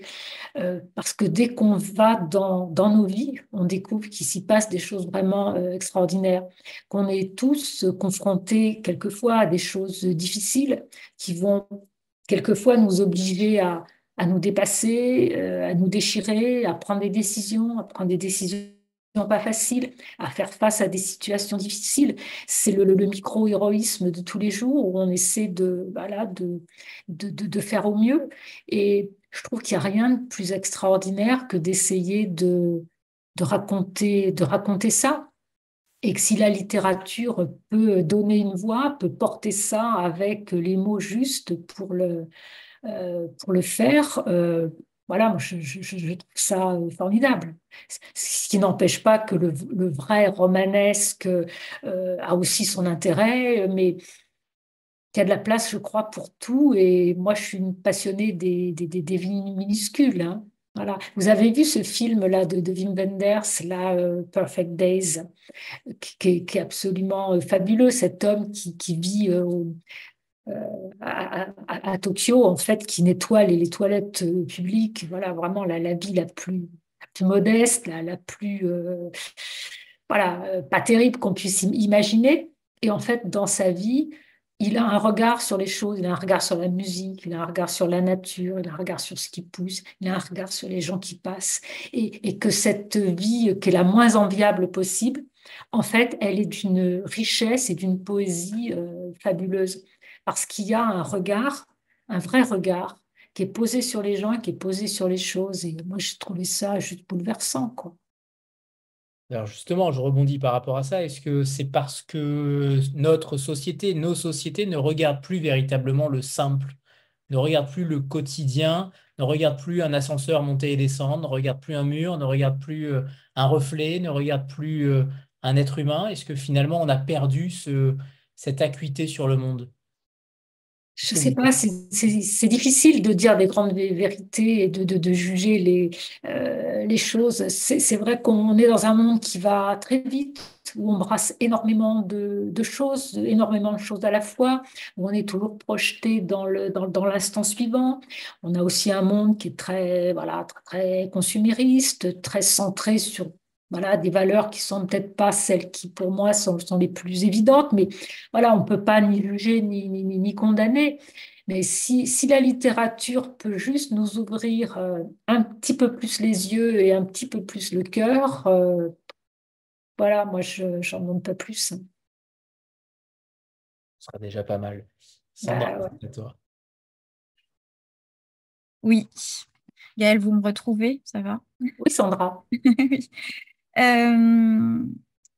S2: Parce que dès qu'on va dans nos vies, on découvre qu'il s'y passe des choses vraiment extraordinaires, qu'on est tous confrontés quelquefois à des choses difficiles qui vont quelquefois nous obliger à nous dépasser, à nous déchirer, à prendre des décisions pas faciles, à faire face à des situations difficiles. C'est le micro-héroïsme de tous les jours où on essaie voilà, de faire au mieux. Et je trouve qu'il n'y a rien de plus extraordinaire que d'essayer de raconter ça. Et que si la littérature peut donner une voix, peut porter ça avec les mots justes pour le faire, voilà, moi, je trouve ça formidable. Ce qui n'empêche pas que le vrai romanesque a aussi son intérêt, mais qu'il y a de la place, je crois, pour tout. Et moi, je suis une passionnée des vies minuscules, hein. Voilà. Vous avez vu ce film-là de Wim Wenders, là, Perfect Days, qui est absolument fabuleux. Cet homme qui vit à Tokyo, en fait, qui nettoie les toilettes publiques. Voilà, vraiment la vie la plus modeste, la plus, voilà, pas terrible qu'on puisse imaginer. Et en fait, dans sa vie, il a un regard sur les choses, il a un regard sur la musique, il a un regard sur la nature, il a un regard sur ce qui pousse, il a un regard sur les gens qui passent. Et que cette vie, qui est la moins enviable possible, en fait, elle est d'une richesse et d'une poésie fabuleuse. Parce qu'il y a un regard, un vrai regard, qui est posé sur les gens et qui est posé sur les choses. Et moi, j'ai trouvé ça juste bouleversant, quoi.
S1: Alors justement, je rebondis par rapport à ça. Est-ce que c'est parce que notre société, nos sociétés ne regardent plus véritablement le simple, ne regardent plus le quotidien, ne regardent plus un ascenseur monter et descendre, ne regardent plus un mur, ne regardent plus un reflet, ne regardent plus un être humain? Est-ce que finalement on a perdu cette acuité sur le monde? Qu'est-ce
S2: Je
S1: que
S2: sais
S1: vous
S2: pas, c'est difficile de dire des grandes vérités et de juger les choses. C'est vrai qu'on est dans un monde qui va très vite, où on brasse énormément de choses, énormément de choses à la fois, où on est toujours projeté dans l'instant suivant. On a aussi un monde qui est très, voilà, très consumériste, très centré sur voilà, des valeurs qui sont peut-être pas celles qui, pour moi, sont les plus évidentes, mais voilà, on ne peut pas ni juger ni condamner. Mais si la littérature peut juste nous ouvrir un petit peu plus les yeux et un petit peu plus le cœur, voilà, moi, j'en demande pas plus.
S1: Ce sera déjà pas mal. Sandra,
S2: Bah, ouais.
S1: c'est à toi.
S4: Oui. Gaëlle, vous me retrouvez, ça va?
S2: Oui, Sandra.
S4: Oui. Euh,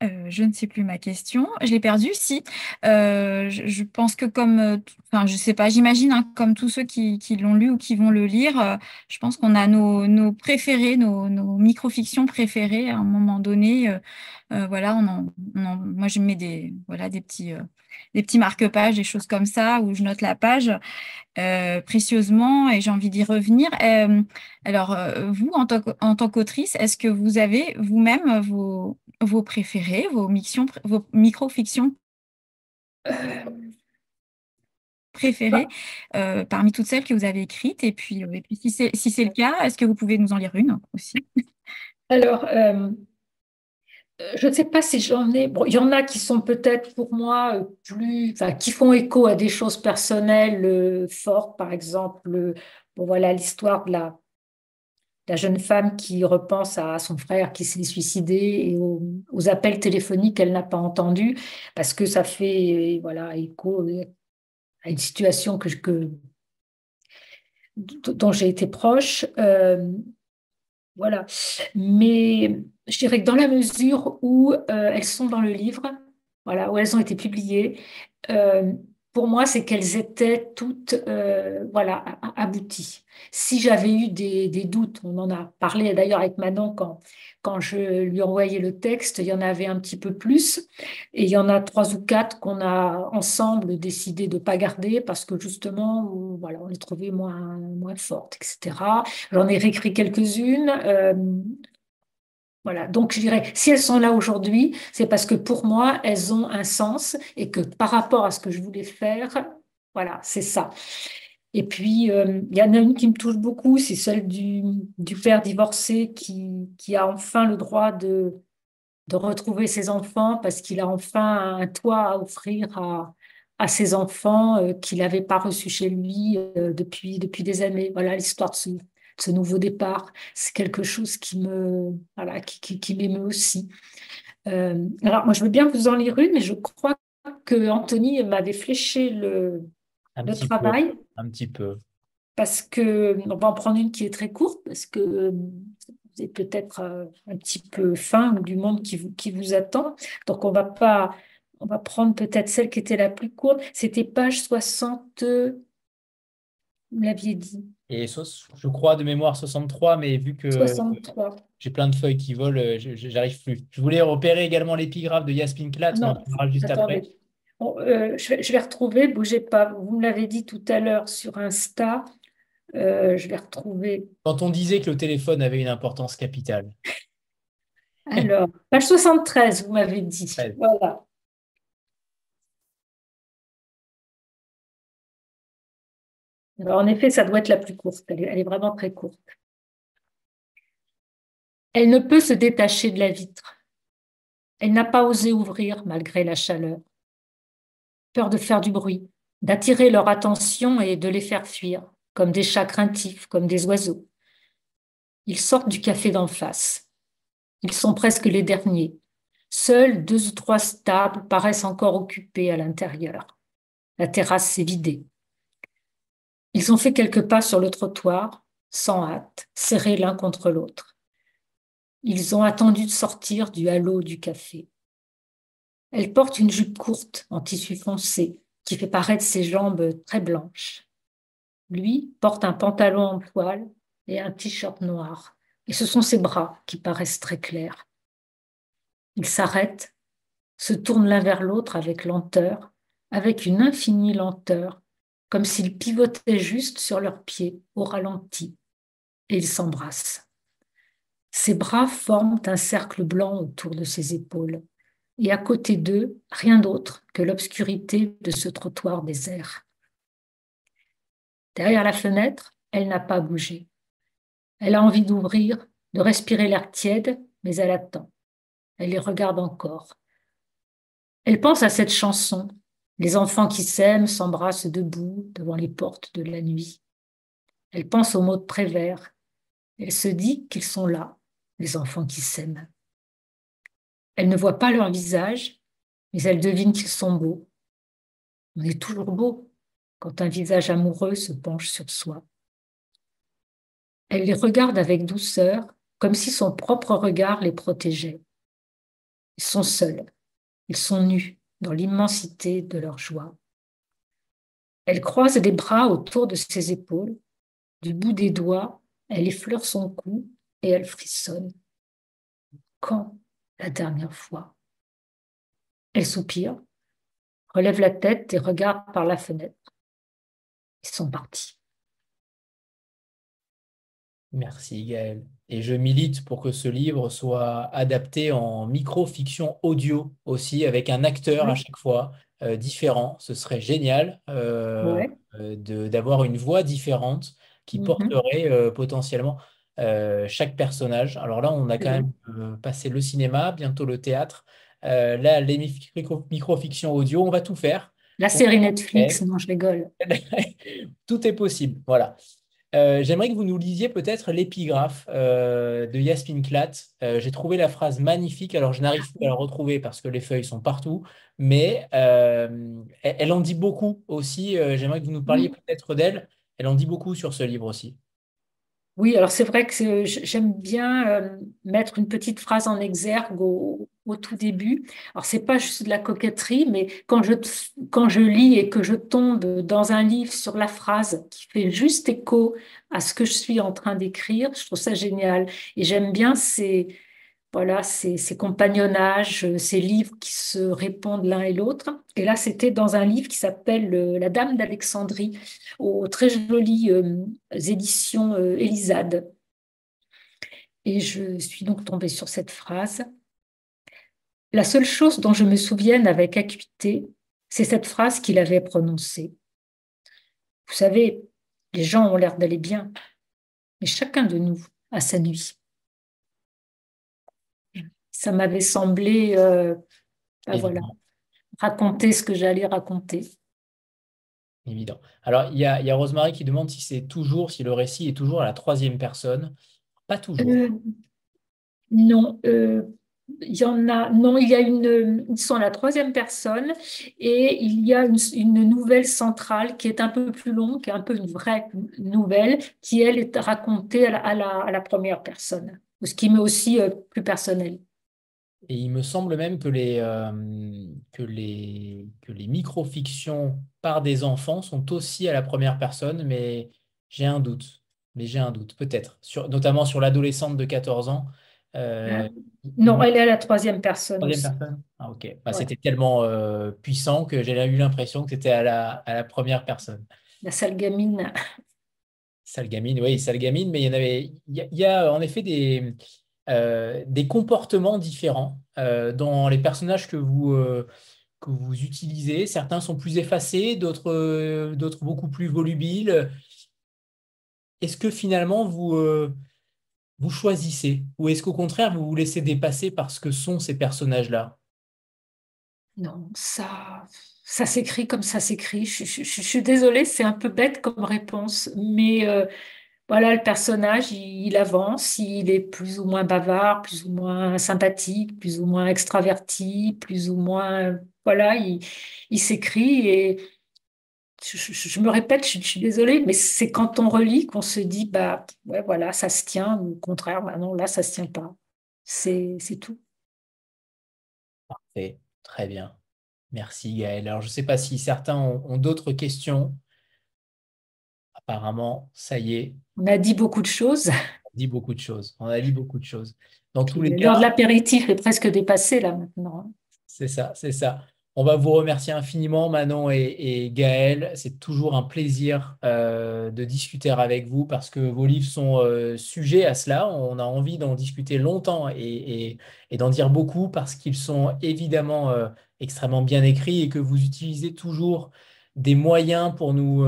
S4: je ne sais plus ma question. Je l'ai perdue, si. Je pense que enfin, je sais pas, j'imagine, hein, comme tous ceux qui l'ont lu ou qui vont le lire, je pense qu'on a nos préférés, nos micro-fictions préférées à un moment donné. Voilà, moi, je mets voilà, des petits marque-pages, des choses comme ça, où je note la page précieusement et j'ai envie d'y revenir. Alors, vous, en tant qu'autrice, est-ce que vous avez vous-même vos préférés, vos micro-fictions préférées parmi toutes celles que vous avez écrites? Et puis si c'est le cas, est-ce que vous pouvez nous en lire une aussi?
S2: Alors, je ne sais pas si j'en ai. Bon, il y en a qui sont peut-être pour moi enfin, qui font écho à des choses personnelles fortes. Par exemple, Bon, voilà l'histoire de la jeune femme qui repense à son frère qui s'est suicidé et aux appels téléphoniques qu'elle n'a pas entendus parce que ça fait voilà, écho à une situation dont j'ai été proche. Voilà. Mais je dirais que dans la mesure où elles sont dans le livre, voilà, où elles ont été publiées, euh, pour moi, c'est qu'elles étaient toutes voilà, abouties. Si j'avais eu des doutes, on en a parlé d'ailleurs avec Manon quand je lui envoyais le texte, il y en avait un petit peu plus. Et il y en a 3 ou 4 qu'on a ensemble décidé de ne pas garder parce que justement, voilà, on les trouvait moins fortes, etc. J'en ai réécrit quelques-unes. Voilà. Donc, je dirais, si elles sont là aujourd'hui, c'est parce que pour moi, elles ont un sens et que par rapport à ce que je voulais faire, voilà, c'est ça. Et puis, il y en a une qui me touche beaucoup, c'est celle du père divorcé qui a enfin le droit de retrouver ses enfants parce qu'il a enfin un toit à offrir à ses enfants qu'il n'avait pas reçus chez lui depuis des années. Voilà l'histoire de ce nouveau départ. C'est quelque chose voilà, qui m'émeut aussi. Alors, moi, je veux bien vous en lire une, mais je crois que Anthony m'avait fléché
S1: Un
S2: le
S1: petit peu,
S2: travail
S1: un petit peu.
S2: parce que on va en prendre une qui est très courte parce que vous êtes peut-être un petit peu faim ou du monde qui vous attend. Donc on va prendre peut-être celle qui était la plus courte. C'était page 60, vous l'aviez dit,
S1: Et je crois de mémoire 63, mais vu que
S2: 63.
S1: j'ai plein de feuilles qui volent, j'arrive plus. Je voulais repérer également l'épigraphe de Yasmine Klatt, mais on en
S2: Non,
S1: parlera juste après.
S2: attendez. Bon, je vais retrouver, bougez pas. Vous me l'avez dit tout à l'heure sur Insta. Je vais retrouver.
S1: Quand on disait que le téléphone avait une importance capitale.
S2: Alors, page 73, vous m'avez dit.
S1: Ouais.
S2: Voilà. Alors, en effet, ça doit être la plus courte. Elle est vraiment très courte. Elle ne peut se détacher de la vitre. Elle n'a pas osé ouvrir malgré la chaleur. Peur de faire du bruit, d'attirer leur attention et de les faire fuir, comme des chats craintifs, comme des oiseaux. Ils sortent du café d'en face. Ils sont presque les derniers. Seules 2 ou 3 tables paraissent encore occupées à l'intérieur. La terrasse s'est vidée. Ils ont fait quelques pas sur le trottoir, sans hâte, serrés l'un contre l'autre. Ils ont attendu de sortir du halo du café. Elle porte une jupe courte en tissu foncé qui fait paraître ses jambes très blanches. Lui porte un pantalon en poil et un t-shirt noir. Et ce sont ses bras qui paraissent très clairs. Ils s'arrêtent, se tournent l'un vers l'autre avec lenteur, avec une infinie lenteur, comme s'ils pivotaient juste sur leurs pieds au ralenti. Et ils s'embrassent. Ses bras forment un cercle blanc autour de ses épaules. Et à côté d'eux, rien d'autre que l'obscurité de ce trottoir désert. Derrière la fenêtre, elle n'a pas bougé. Elle a envie d'ouvrir, de respirer l'air tiède, mais elle attend. Elle les regarde encore. Elle pense à cette chanson. Les enfants qui s'aiment s'embrassent debout devant les portes de la nuit. Elle pense aux mots de Prévert. Elle se dit qu'ils sont là, les enfants qui s'aiment. Elle ne voit pas leur visage, mais elle devine qu'ils sont beaux. On est toujours beau quand un visage amoureux se penche sur soi. Elle les regarde avec douceur, comme si son propre regard les protégeait. Ils sont seuls, ils sont nus dans l'immensité de leur joie. Elle croise les bras autour de ses épaules, du bout des doigts, elle effleure son cou et elle frissonne. Quand la dernière fois? Elle soupire, relève la tête et regarde par la fenêtre. Ils sont partis.
S1: Merci Gaël. Et je milite pour que ce livre soit adapté en micro-fiction audio aussi, avec un acteur à
S2: Oui.
S1: chaque fois différent. Ce serait génial
S2: Ouais.
S1: d'avoir une voix différente qui
S2: Mhm.
S1: porterait potentiellement chaque personnage. Alors là, on a
S2: C'est
S1: quand
S2: vrai.
S1: même passé le cinéma, bientôt le théâtre. Là, les micro-fictions audio, on va tout faire
S2: La
S1: pour
S2: série Netflix, non, je rigole.
S1: tout est possible. Voilà. J'aimerais que vous nous lisiez peut-être l'épigraphe de Yasmine Klatt. J'ai trouvé la phrase magnifique. Alors, je n'arrive plus à la retrouver parce que les feuilles sont partout, mais elle en dit beaucoup aussi. J'aimerais que vous nous parliez
S2: Oui.
S1: peut-être d'elle. Elle en dit beaucoup sur ce livre aussi.
S2: Oui, alors c'est vrai que j'aime bien mettre une petite phrase en exergue au tout début. Alors c'est pas juste de la coquetterie, mais quand je lis et que je tombe dans un livre sur la phrase qui fait juste écho à ce que je suis en train d'écrire, je trouve ça génial. Et j'aime bien voilà, ces compagnonnages, ces livres qui se répondent l'un et l'autre. Et là, c'était dans un livre qui s'appelle La Dame d'Alexandrie, aux très jolies éditions Élisade. Et je suis donc tombée sur cette phrase. La seule chose dont je me souvienne avec acuité, c'est cette phrase qu'il avait prononcée. Vous savez, les gens ont l'air d'aller bien, mais chacun de nous a sa nuit. Ça m'avait semblé, ben voilà,
S1: Évidemment.
S2: raconter ce que j'allais raconter.
S1: Évident. Alors, il y a Rosemary qui demande si le récit est toujours à la troisième personne. Pas toujours.
S2: Euh, non, il y en a. Non, ils sont à la troisième personne et il y a une nouvelle centrale qui est un peu plus longue, qui est un peu une vraie nouvelle, qui elle est racontée à la première personne, ce qui m'est aussi plus personnel.
S1: Et il me semble même que les micro-fictions par des enfants sont aussi à la première personne, mais j'ai un doute. Mais j'ai un doute, peut-être. Notamment sur l'adolescente de 14 ans.
S2: Euh,
S1: Il
S2: non,
S1: me
S2: elle est à la troisième personne
S1: troisième
S2: aussi.
S1: personne? Ah, ok. Bah,
S2: Ouais,
S1: c'était tellement puissant que j'ai eu l'impression que c'était à la première personne.
S2: la sale gamine.
S1: Salgamine, oui, Salgamine, mais il y a en effet des comportements différents dans les personnages que vous utilisez. Certains sont plus effacés, d'autres beaucoup plus volubiles. Est-ce que finalement vous choisissez ou est-ce qu'au contraire vous vous laissez dépasser par ce que sont ces personnages-là?
S2: Non, ça s'écrit comme ça s'écrit. Je suis désolée, c'est un peu bête comme réponse, mais voilà, le personnage, il avance, il est plus ou moins bavard, plus ou moins sympathique, plus ou moins extraverti, plus ou moins, voilà, il s'écrit et je me répète, je suis désolée, mais c'est quand on relit qu'on se dit, bah, ouais, voilà, ça se tient, ou au contraire, bah non, là, ça se tient pas. C'est tout.
S1: Parfait, très bien. Merci Gaël. Alors je ne sais pas si certains ont d'autres questions. Apparemment, ça y est,
S2: On a dit beaucoup de choses.
S1: on dit beaucoup de choses. On a dit beaucoup de choses. Dans tous
S2: Puis
S1: les
S2: l'heure de
S1: cas,
S2: l'apéritif est presque dépassée là maintenant.
S1: c'est ça, c'est ça. On va vous remercier infiniment, Manon et Gaël. C'est toujours un plaisir de discuter avec vous parce que vos livres sont sujets à cela. On a envie d'en discuter longtemps et d'en dire beaucoup parce qu'ils sont évidemment extrêmement bien écrits et que vous utilisez toujours des moyens pour nous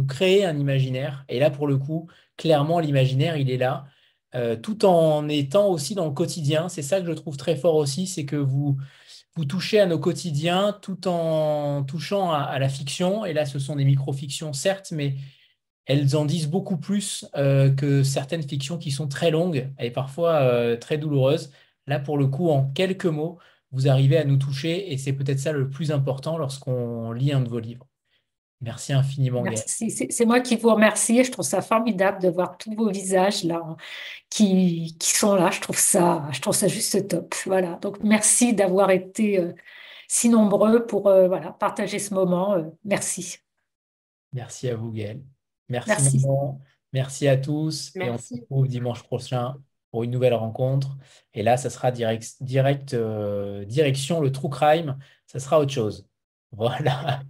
S1: créer un imaginaire. Et là, pour le coup, clairement, l'imaginaire, il est là, tout en étant aussi dans le quotidien. C'est ça que je trouve très fort aussi, c'est que vous touchez à nos quotidiens tout en touchant à la fiction. Et là, ce sont des micro-fictions, certes, mais elles en disent beaucoup plus que certaines fictions qui sont très longues et parfois très douloureuses. Là, pour le coup, en quelques mots, vous arrivez à nous toucher et c'est peut-être ça le plus important lorsqu'on lit un de vos livres. Merci infiniment, Gaël.
S2: Merci. C'est moi qui vous remercie. Je trouve ça formidable de voir tous vos visages là qui sont là. Je trouve ça juste top. Voilà. Donc merci d'avoir été si nombreux pour voilà, partager ce moment. Merci.
S1: Merci à vous, Gaël. Merci,
S2: Merci.
S1: Manon. Merci à tous et on se
S3: Merci.
S1: retrouve dimanche prochain pour une nouvelle rencontre. Et là, ça sera direction le true crime. Ça sera autre chose. Voilà.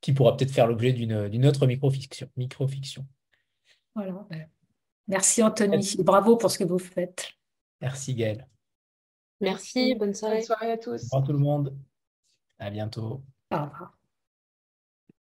S1: Qui pourra peut-être faire l'objet d'une autre microfiction.
S2: Voilà. Merci Anthony. Et bravo pour ce que vous faites.
S1: Merci Gaël.
S3: Merci, bonne
S6: Bonne
S3: soirée.
S6: soirée à
S1: Au
S6: tous.
S1: revoir tout le monde. À bientôt.
S2: Au revoir.